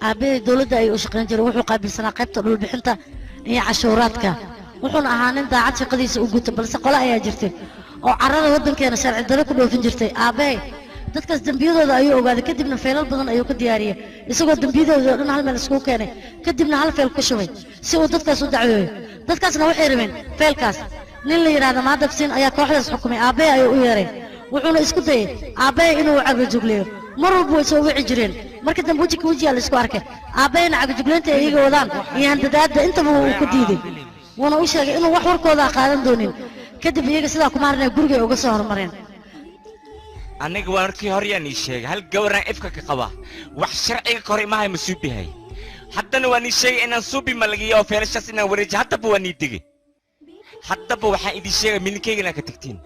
aabbee dawladda ay u shaqayn jiray wuxuu qaabilsanaa qaybta dhulbixinta iyo cashuuraadka wuxuuna ahaa nin daacad shaqadiisa u guta balse qole ayaa jirtay oo carrada waddankeena sharci darro ku dhoofin jirtay aabbee dadkaas dembiyadooda ayuu ogaaday kadibna feelal badan ayuu ka diyaariyey isagoo dembiyadooda oo dhan hal meel iskugu keenay kadibna hal feel ku shubay si uu dadkaas u dacweeyo dadkaasna waxay rabeen feelkaas nin la yidhaahda maadabsiin ayaa kooxdaas xukumay aabbee ayuu u yeeray wuxuuna isku dayay aabbee inuu cagajugleeyo mar walba way soo wici jireen marka dambe weji ka wejiyaa la isku arkay aabbeena cagajugleynta ay iyaga wadaan iyo handadaadda intaba wuu ku diiday wuuna u sheegay inuu wax warkooda qaadan doonin kadib iyaga sidaa kuma harnay gurigay uga soo hormareen aniga waa markii hore yaan ii sheegay hal gabaraan ifka ka qaba wax sharciga ka hor imahay ma suubihay haddana waan ii sheegay inaan suubi malagiyo oo feelashaas inaan wareejiyo haddaba waan ii digay haddaba waxaan idin sheegay milinkeyga inaan ka tagtiin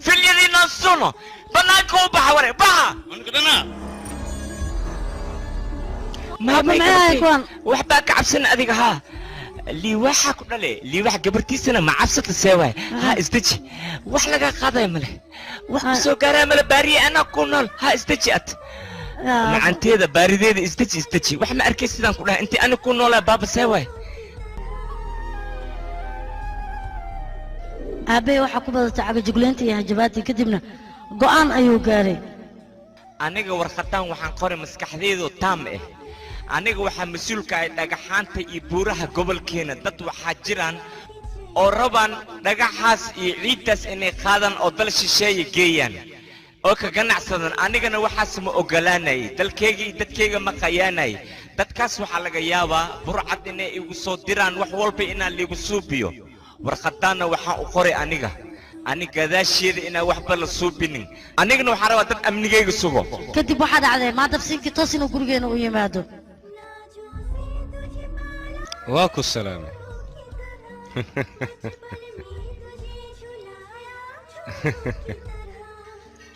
filyadiinaan suno bannaanka u baxa ware baxa waxbaa ka cabsan adiga haa liiwaxa ku dhale liiwax gabartiisana ma cabsata seewaay ha isdeji wax laga qaadaya male wax ku soo gaaraa male baariye anaa ku nool ha isdeji ad macanteeda baarideeda istaji wax ma arkay sidaan ku dhahay intii ani ku noolaa baaba seeway aabbe waxa ku badatay cagajugleynta iyo hajabaadii kadibna go'aan ayuu gaaray aniga warqadan waxaan qoray maskaxdeedu taam ah aniga waxaa mas'uulka ay dhagaxaanta iyo buuraha gobolkeena dad waxaa jiraan oo rabaan dhagaxaas iyo ciidaas inay qaadaan oo dal shisheeye geeyaan oo ka ganacsadan anigana waxaas ma ogolaanay dalkayga iyo dadkayga ma qayaanay dadkaas waxaa laga yaabaa burcad inay igu soo diraan wax walba inaan liigu suubiyo warqadaanna waxaan u qoray aniga gadaasheeda inaan waxba la suubinin anigana waxaan rabaa dad amnigayga sugo kadib waxaa dhacday maadabsiinkii toos inuu gurigeena u yimaado waa ku salaamay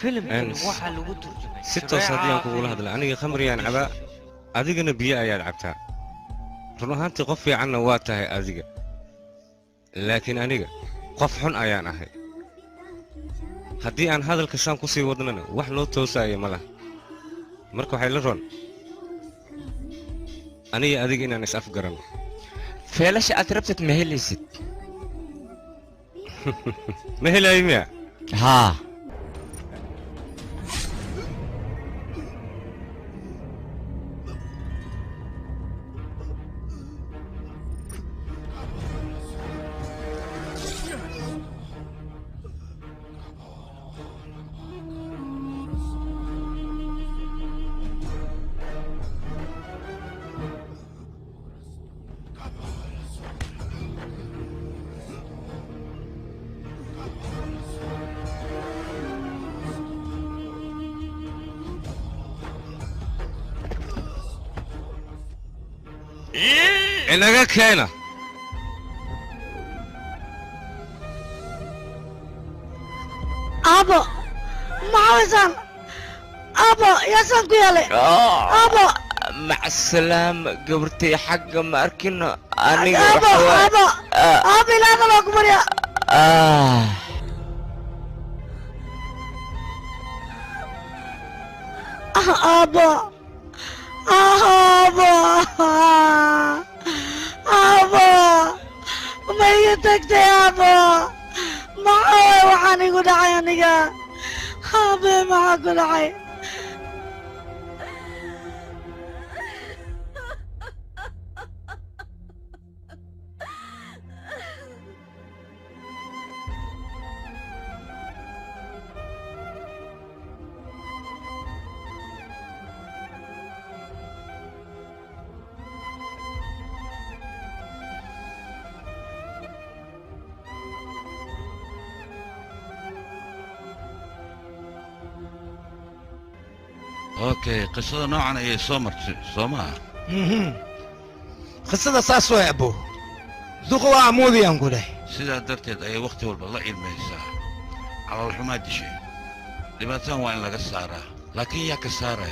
filimkan waxaa lagu turjumay si toos haddii aan kugula hadla aniga khamriyaan cabaa adigana biyo ayaad cabtaa run ahaantii qof fiicanna waa tahay adiga laakiin aniga qof xun ayaan ahay haddii aan hadalka saan ku sii wadnana wax noo toosaaya ma laha marka waxay la roon aniga adiga inaan is afgaranno feelasha aad rabtid ma helaysid ma helayo miya haa inaga keena abo maxaweysaan abo yaasaan ku yeelay abo macsalaam gabartay xagga ma arkino aniga abo ilaada loo ku barya abo ma iga tagtay abo maxaa waxaan igu dhacay aniga abe maxaa ku dhacay اوكي قصة نوعا ايه سومر سوما قصة ساسو يا ابو ذوقوا عمودي انقوله سيدا درتيد اي وقت والله الميسا على الحماد شيء لباتان وين لقى السارة لكن يا كسارة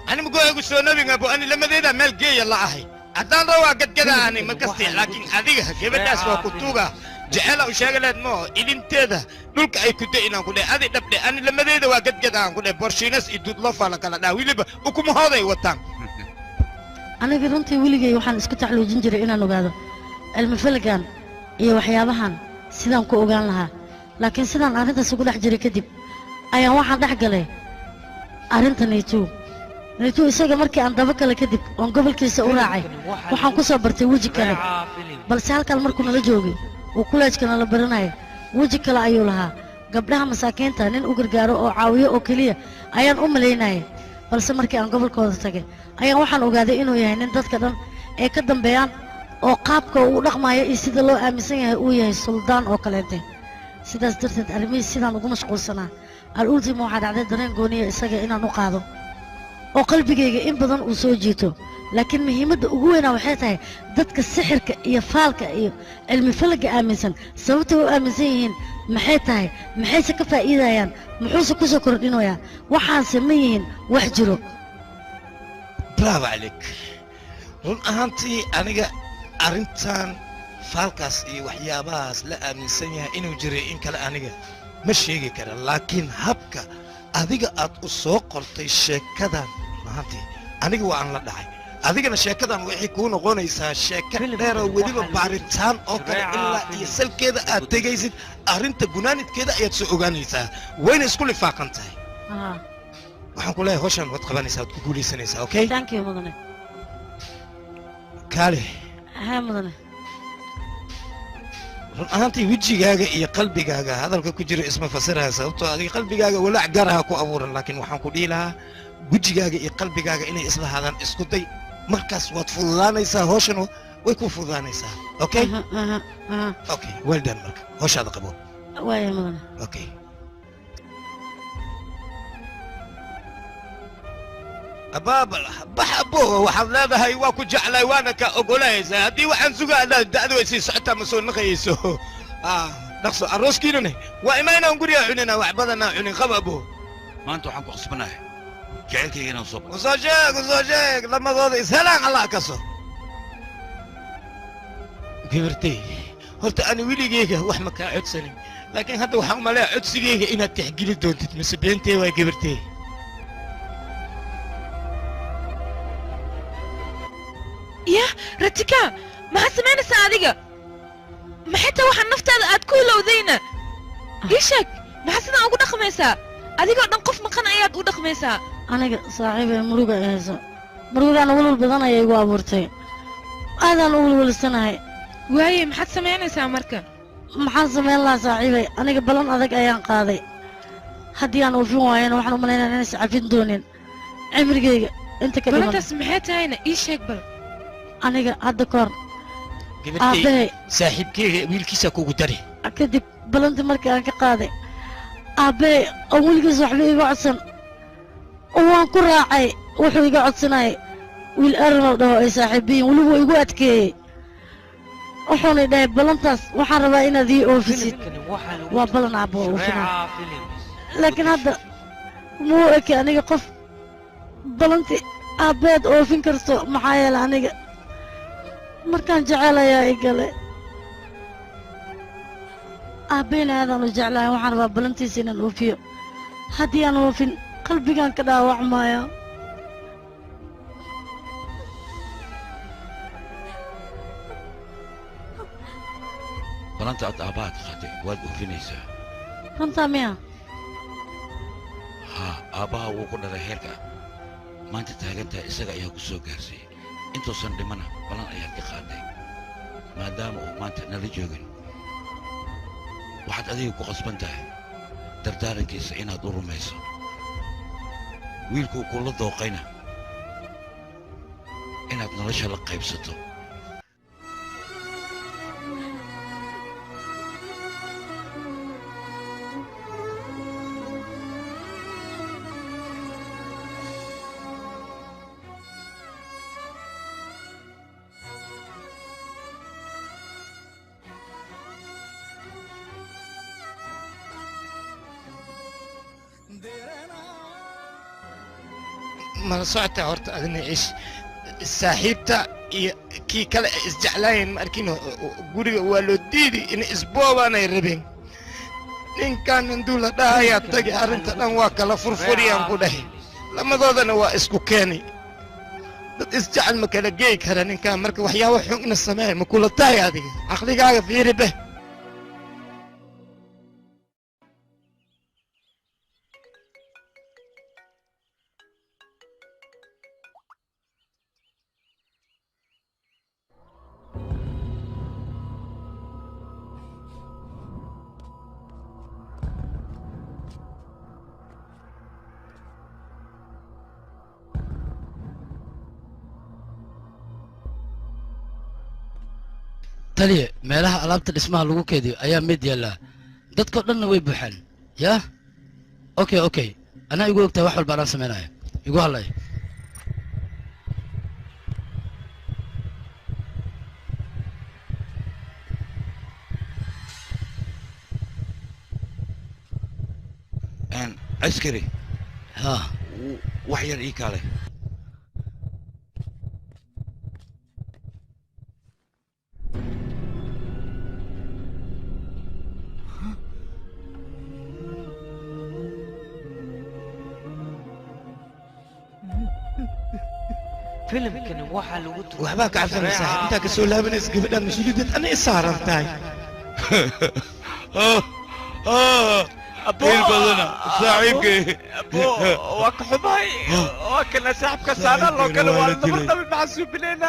انا مقول اقول سو نبي ابو انا لما ذيدا مال جي الله احي عدان روا قد كذا انا ما قصدي لكن هذيك كيف الناس وكتوغا جعل وشغلت مو إلينتيدا دولك أي كده إنا نقول هذه دبلة أنا لما ذي دوا قد كده نقول برشينس يدود لفا لك لا ويلي وكم هذا يوتان أنا قرنتي ويلي وحن اسكت على جنجر إنا نقاده المفلقان إيه وحيابهان سيدان كو أوغان لها لكن سيدان أرنتا سقول أحجري كدب أيا واحد أحقلي أرنتا نيتو إساقا مركي أن دبك لكدب وان قبل كيسا أوراعي وحن كو صبرتي وجي كالي بل سهالك المركو نلجوغي وكلاشكنا la baranayo waji kale ayuu lahaa gabdhaha masaakiinta nin u gargaaro oo caawiyo oo kaliya ayaan u maleynayay balse markii aan gobolkooda tagay ayaan waxaan ogaaday inuu yahay nin dadka dhan ee ka dambeeyaan oo qaabka uu dhaqmayo iyo sida loo aaminsan yahay uu yahay suldaan oo kaleete sidaas darteed arrimihiis sidaan ugu mashquulsanaa al-ultimo waxaa dhacday dareen gooniya isaga inaan u qaado oo qalbigayga in badan uu soo jiito laakiin muhiimadda ugu weynaa waxay tahay dadka sixirka iyo faalka iyo cilmi falaga aaminsan sababta u aaminsan yihiin maxay tahay maxayse ka faa'iidayaan muxuuse ku soo kordhinayaa waxaanse ma yihiin wax jiro bravo عليك run ahaantii aniga arrintan faalkaas iyo waxyaabahaas la aaminsan yahay inuu jiray in kale aniga ma sheegi kara laakiin habka adiga aad u soo qortay sheekadan mahantii aniga waa aan la dhacay adigana sheekadan waxay kuu noqonaysaa sheeko dheer oo weliba baaritaan oo kale ilaa iyo salkeeda aad tegaysid arrinta gunaanidkeeda ayaad soo ogaanaysaa wayna isku lifaaqan tahay waxaan ku leeyahay hawshan waad qabanaysaa waad ku guulaysanaysaa okay thank you mudane kaale haa mudane run ahaantii wejigaaga iyo qalbigaaga hadalka ku jira isma fasiraya sababtoo adiga qalbigaaga walaac gaaraha ku abuuran laakiin waxaan ku dhihi lahaa wejigaaga iyo qalbigaaga inay isla hadaan isku day markaas waad fududaanaysaa hawshan way ku fududaanaysaa okay okay well done marka hawshaada qabo waaya mudane okay abaabal bax abo waxaad leedahay waa ku jeclay waana ka ogolaysaa haddii waxaan sugaanaa da'du ay sii socotaa ma soo naqayayso dhaqso arooskiinane waa imaynaan guriga cunina wax badanaa cunin qaba abo maanta waxaan ku qasbanahay jacaylkayga inaan soo usoo sheeg lamadooda ishelaan allah kaso gabartay horta ani weligeyga wax ma kaa codsanin laakiin hadda waxaan umaleeya codsigeyga inaad tixgeli doontid mise beentee waa gabartay يا رتكا ما سمعنا سعادقة ما حتى واحد نفط هذا كله وذينا إيشك ما حسنا أقول خميسة أديك نقف مكان أياد أقول خميسة أنا صاحبي مروقة يا مروقة أنا أقول البضانة يا إيوا بورتي هذا أنا أقول السنة هاي وهي ما حد سمعنا سامركا ما حد سمع الله صاحبي أنا قبلنا هذاك أيام قاضي هدي أنا وفي وين وإحنا ملينا ناس عارفين دونين عمري أنت كده بلنت سمعتها هنا إيشك بل aniga hadda koor gabartay saaxiibkeyga wiilkiisa kugu dari kadib balanti markii aan ka qaaday aabbee oo weligiis waxba iga codsan waan ku raacay wuxuu iga codsanayay wiil arnow dhaho ay saaxiibiyiin weliba igu adkeeyey wuxuuna dhahay balantaas waxaan rabaa inaad ii oofisid waa balan aabbo oofina laakiin hadda muu eke aniga qof balanti aabbeed oofin karto maxaa yeele aniga markaan jecelayaa i gale aabbeyna aadaan u jeclahay waxaan rabaa balantiisa inaan oofiyo haddii aan oofin qalbigaan ka dhaawacmaya balanta aad aabbaha ka qaatay waad oofinaysaa runtaa miya haa aabbaha wuu ku dhalay heerka maanta taagantahay isaga ayaa ku soo gaarsiiyey intuusan dhimana balan ayaad ka qaaday maadaama uu maanta nala joogin waxaad adiga ku qasban tahay dardaarankiisa inaad u rumayso wiilkuu kula dooqayna inaad nolosha la qaybsato mala socota horta adina ish saaxiibta iyo kii kale ay isjeclaayeen ma arkin guriga waa loo diidi in isboobaanay rabeen ninkan induu la dhahayaa tagi arrinta dhan waa kala furfuriyaan ku dhahay lamadoodana waa isku keeni dad isjecel ma kala geey kara ninkan marka waxyaabo xugna sameey ma kula tahay adiga caqligaaga fiiri beh taliye meelaha alaabta dhismaha lagu keediyo ayaa mid yaallaa dadkao dhanna way buuxaan yaa okay okay anaa igu ogtahay wax walba anaan samaynaya igu hadlay askari ها wax yar ii kaale filimkani waxaa lagu waxbaa ka cabsanay saaxiib intaa ka soo laabanaysa gabadhaan mas-uuliyaddeed ana isaaran tahay il badana saaxiibkay waa ka xumahay waa kana saaxibka saana loo kala waa dabadaba maxasuubinayna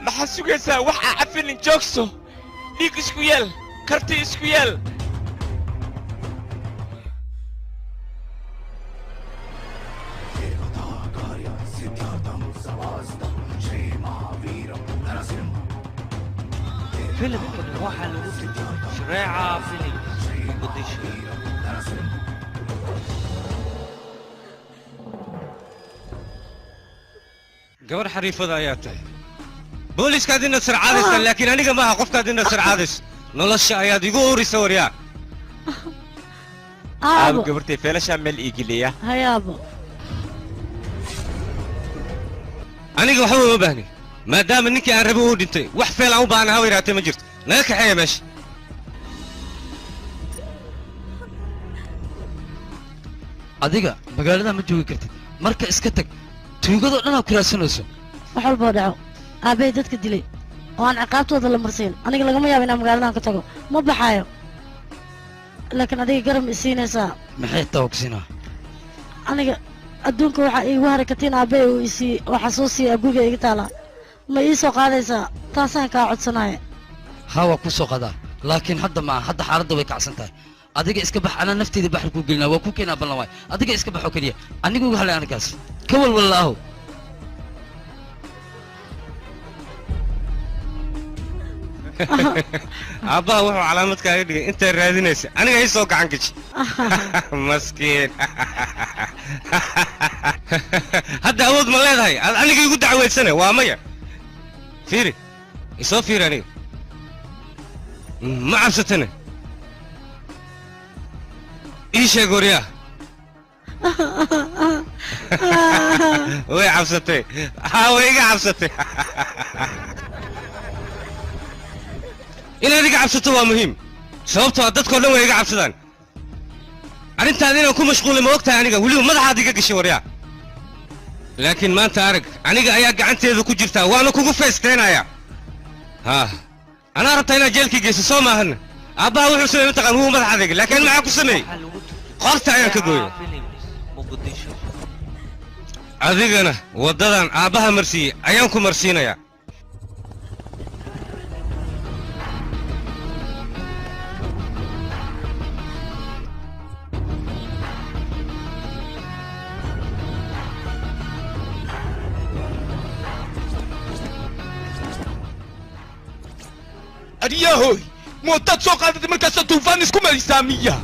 maxaa sugaysaa wax aa cafinin joogso dhiig isku yeel karti isku yeel filimkani waxaa lagu turjumay shareeca films muqdisho gabar xariifada ayaa tahay booliiskaad inaad sarcaadaysa laakiin aniga maaha qofkaad inaad sarcaadayso nolosha ayaad igu urisa waryaa aabo gabartay feelashaa meel iigiliya hayaabo aniga waxba uma baahni maadaama ninkii aan rabo uu dhintay wax feel aan u baahna hawa yaraatee ma jirto naga kaxeeya meesha adiga magaalada ma joogi kartid marka iska tag tuugadoo dhan aad ku raadsanayso wax walboo dhaco aabbay dadka dilay oo aan ciqaabtooda la marsiin aniga lagama yaabo inaan magaaladan ka tago ma baxaayo laakiin adiga garab i siinaysaa maxay taogsinaa aniga adduunka waxaa iigu harakatiin aabbay uu isii oo xasuusiya guriga iga taala ma ii soo qaadaysaa taasaan kaa codsanaya haa waa kuu soo qadaa laakiin hadda maaha hadda xaaladda way kacsan tahay adiga iska bax anaa nafteeda baxri kuu gelinaa waa kuu keenaa ballan waay adiga iska baxoo keliya aniga uga halay anigaas ka walwallaaho aabbaha wuxuu calaamad kaaga dhigay intaad raadinaysa aniga ii soo gacan gaji maskiin hadda awood ma leedahay aad aniga igu dacweedsane waa maya fiiri isoo fiiri aniga ma cabsatane ii sheeg waryaa way cabsatay haa way iga cabsatay inaad iga cabsato waa muhiim sababtoo dadkoo dhan way iga cabsadaan arrintaada inaan ku mashquulay ma og tahay aniga weliba madaxaad iga gashay waryaa laakiin maanta arag aniga ayaa gacanteeda ku jirtaa waana kugu feesteenayaa haa anaa rabtaa inaad jeelkii geyso soo maahan aabbaha wuxuu sameey mataqaan wuu madax adeegay laakiin maxaa ku sameeyey qorta ayaan ka gooyay adigana waddadan aabbaha marsiiyey ayaan ku marsiinayaa aryahoy mootaad soo qaadatay markaasa tuufaan isku marisaa miya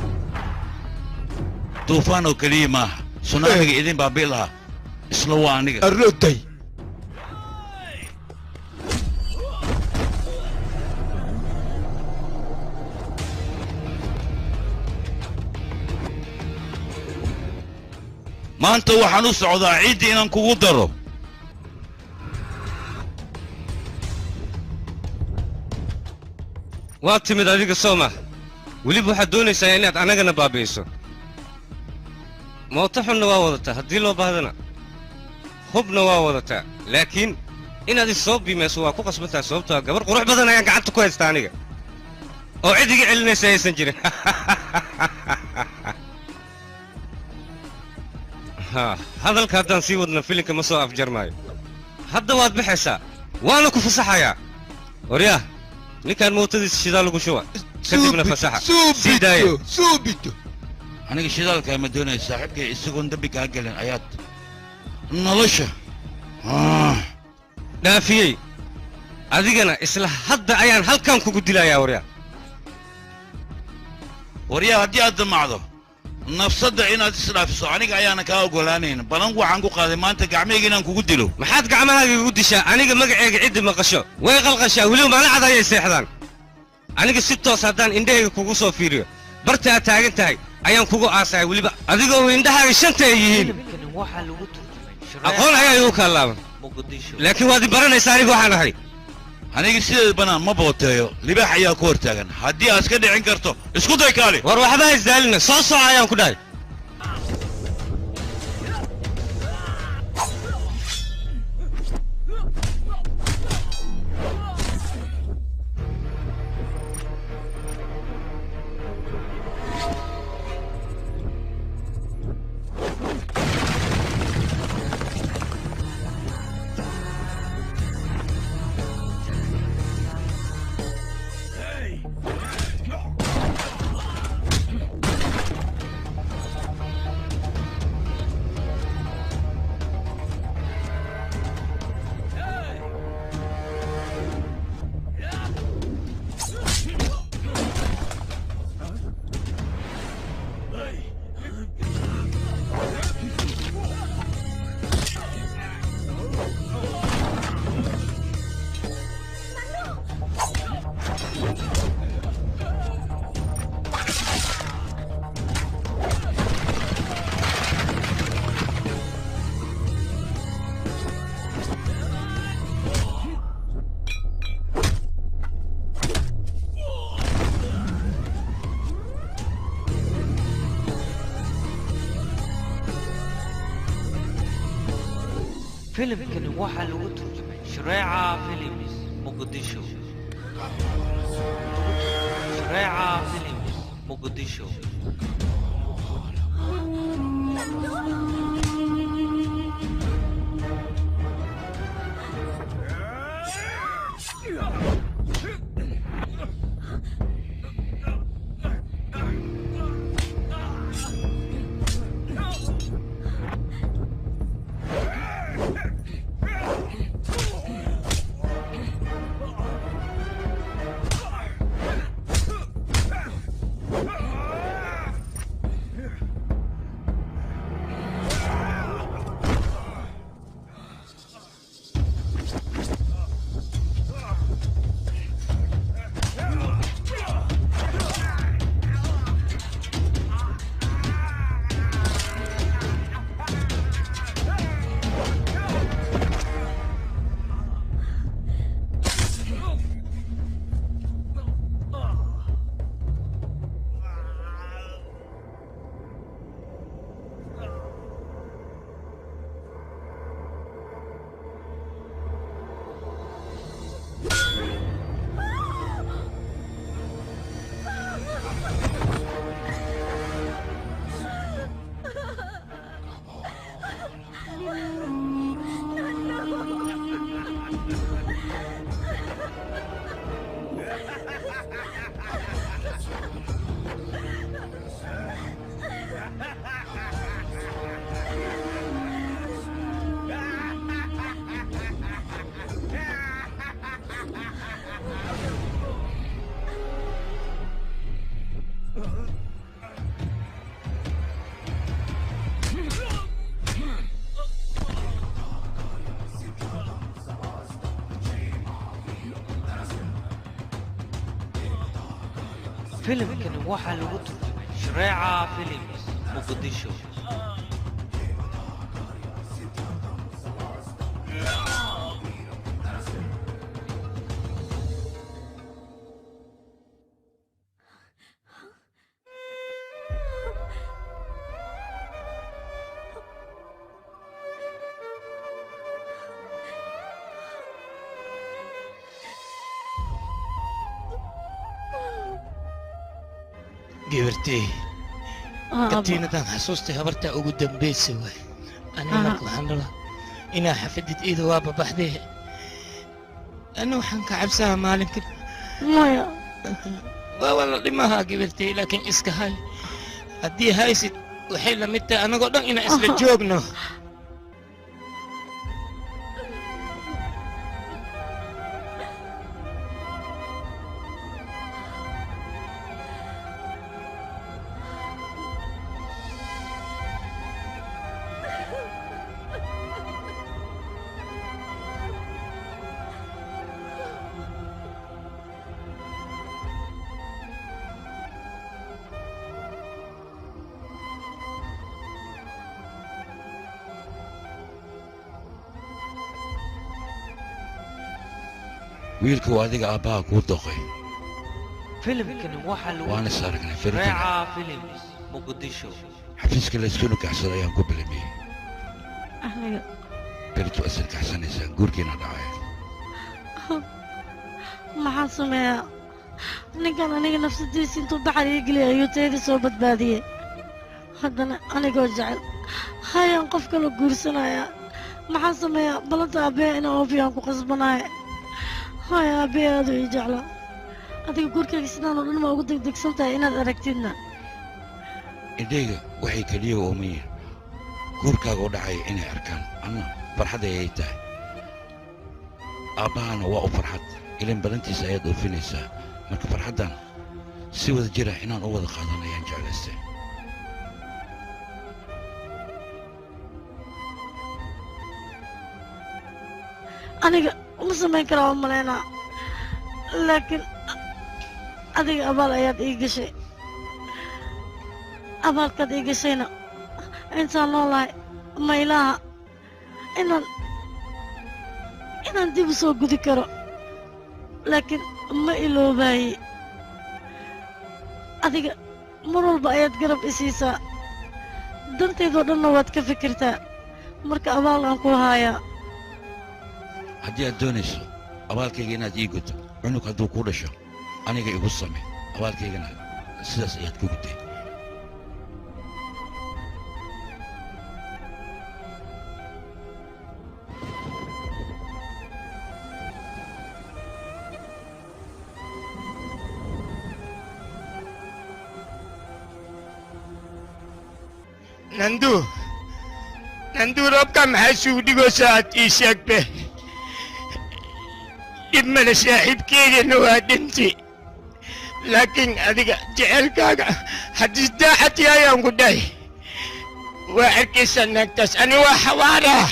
duufaan oo keliya maaha sunaamiga idin baabi'i lahaa isla waa aniga arroday maanta waxaan u socdaa ciidda inaan kugu daro waad timid adiga soo mah weliba waxaad doonaysaa inaad annagana baabi'iso mooto xunna waa wadataa haddii loo baahdana hubna waa wadataa laakiin inaad is soo biimayso waa ku qasbantaha sababtoo gabar qurux badan ayaan gacanta ku haystaa aniga oo cid iga celinaysa aysan jirin hadalka haddaan sii wadna filinka ma soo afjarmaayo hadda waad baxaysaa waana ku fasaxayaa waryaah ninkaan mootadiisa shidaal lagu shuba kadibna fasaxa sii daaya suubito aniga shidaalkaa ma doonayo saaxiibkay isagoon dambi kaa gelin ayaad nolosha dhaafiyey adigana isla hadda ayaan halkan kugu dilayaa waryaa waryaa haddii aad damacdo nafsadda inaad isdhaafiso aniga ayaana kaa oggolaanayn balan waxaan ku qaaday maanta gacmahayga inaan kugu dilo maxaad gacmahaaga igu dishaa aniga magaceyga ciddi maqasho way qalqashaa weliba maalacad ayay seexdaan aniga si toos haddaan indhahayga kugu soo fiiriyo barta aad taagan tahay ayaan kugu aasahay weliba adigoo indhahaaga shanta ay yihiin aqoon ayaa igu kaalaaban laakiin waad i baranaysaa aniga waxaan ahay aniga sideeda banaan ma booteeyo libaax ayaa ku hortaagan haddii aad iska dhicin karto isku day kaali war waxba isdaalina soo soco ayaan ku dhahay فيلم كان واحد لو ترجمة شريعة فيلمز مقدشو شريعة فيلمز مقدشو فيلم كان واحد لو ترجمة شريعة فيلمز مقدشو gabartay katiinadan xasuustay habartaa ugu dambaysa waay aniga marka waxaan rabaa inaa xafadid iida waa babaxdee ana waxaan ka cabsaha maalinka maya waa wala dhimaha gabartay laakiin iska hay haddii haysid waxay la mid tahay anagoo dhan inaan isla joogno wiilka waa adiga aabbaha kuu doqay filimkani waxaa lagu waana is aragnay filimkani Shariica Films Muqdisho xafiiska la isku nikaxsada ayaan ku bilamiyey aniga berito asal kaxsanaysaan guurkiina dhacay maxaan sameeyaa ninkan aniga nafsadiisa intuu baxar ii geliyay ayuu tayada soo badbaadiyey haddana anigoo jecel hayaan qof kala guursanayaa maxaan sameeyaa balanta aabbeya inaan oofiyaan ku qasbanaaye haya aabbeya aaduu ii jeclaa adiga guurkayga sidaanoo dhan ma ugu degdegsan tahay inaad aragtidna indhayga waxay keliya oomayiin guurkaaga u dhacaya inay arkaan ama farxad ayay tahay aabbahana waa u farxad ilan balantiisa ayaad oofinaysaa marka farxaddan si wada jira inaan u wada qaadan ayaan jeclaystay aniga uma samayn karaa u malaynaa laakiin adiga abaal ayaad ii gashay abaalkaad ii gashayna intaan noolahay ma ilaaha inaan dib u soo gudi karo laakiin ma iloobaayey adiga mar walba ayaad garab i siisaa dantaydoo dhanna waad ka fikirtaa marka abaal aan ku haayaa haddii aad doonayso abaalkayga inaad ii guddo cunug hadduu kuu dhasho aniga igu samay abaalkaygana sidaas ayaad ku gudday nandu roobka maxaa sugu dhigoosaa aad ii sheegbe dhib male saaxiibkeygana waa dhinti laakiin adiga jecelkaaga haddii daacadii ayaan ku dhahay waa arkaysaa naagtaas ani waa xawaaraa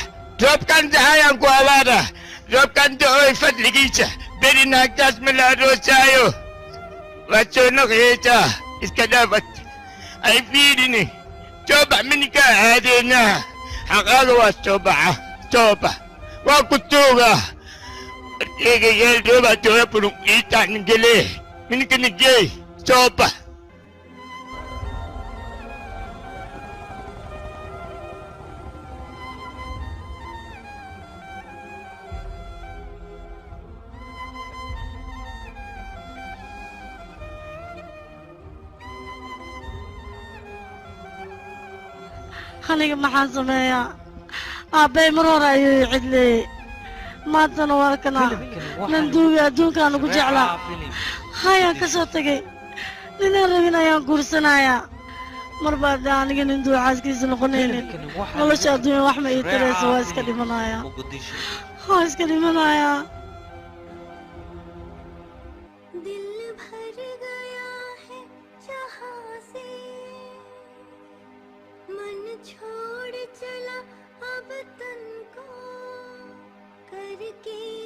roobkan dahayaan ku hawaaraa roobkan da'ooy fadligiisa beri naagtaas ma la aroosaayo waad soo noqyaysaa iska dhaafad ay fiidhini soobax mininkaa aadeenaa xaqaaga waa soobax waa ku tuugaa arkeyga yeel roobaa jooga bulun iitaaningele minikanigey soobax aniga maxaan sameeyaa aabbay mar hore ayuu ii cidleeyey maantana waa kanaa nanduugi adduunkaan ugu jeclaa hayaan ka soo tegey ninaan rabin ayaan guursanayaa mar baad aniga ninduu xaaskiisa noqonaynin nolosha adduunya wax ma ii tarayso waa iska dhimanayaa waa iska dhimanayaa छोड़ चला अब तन को करके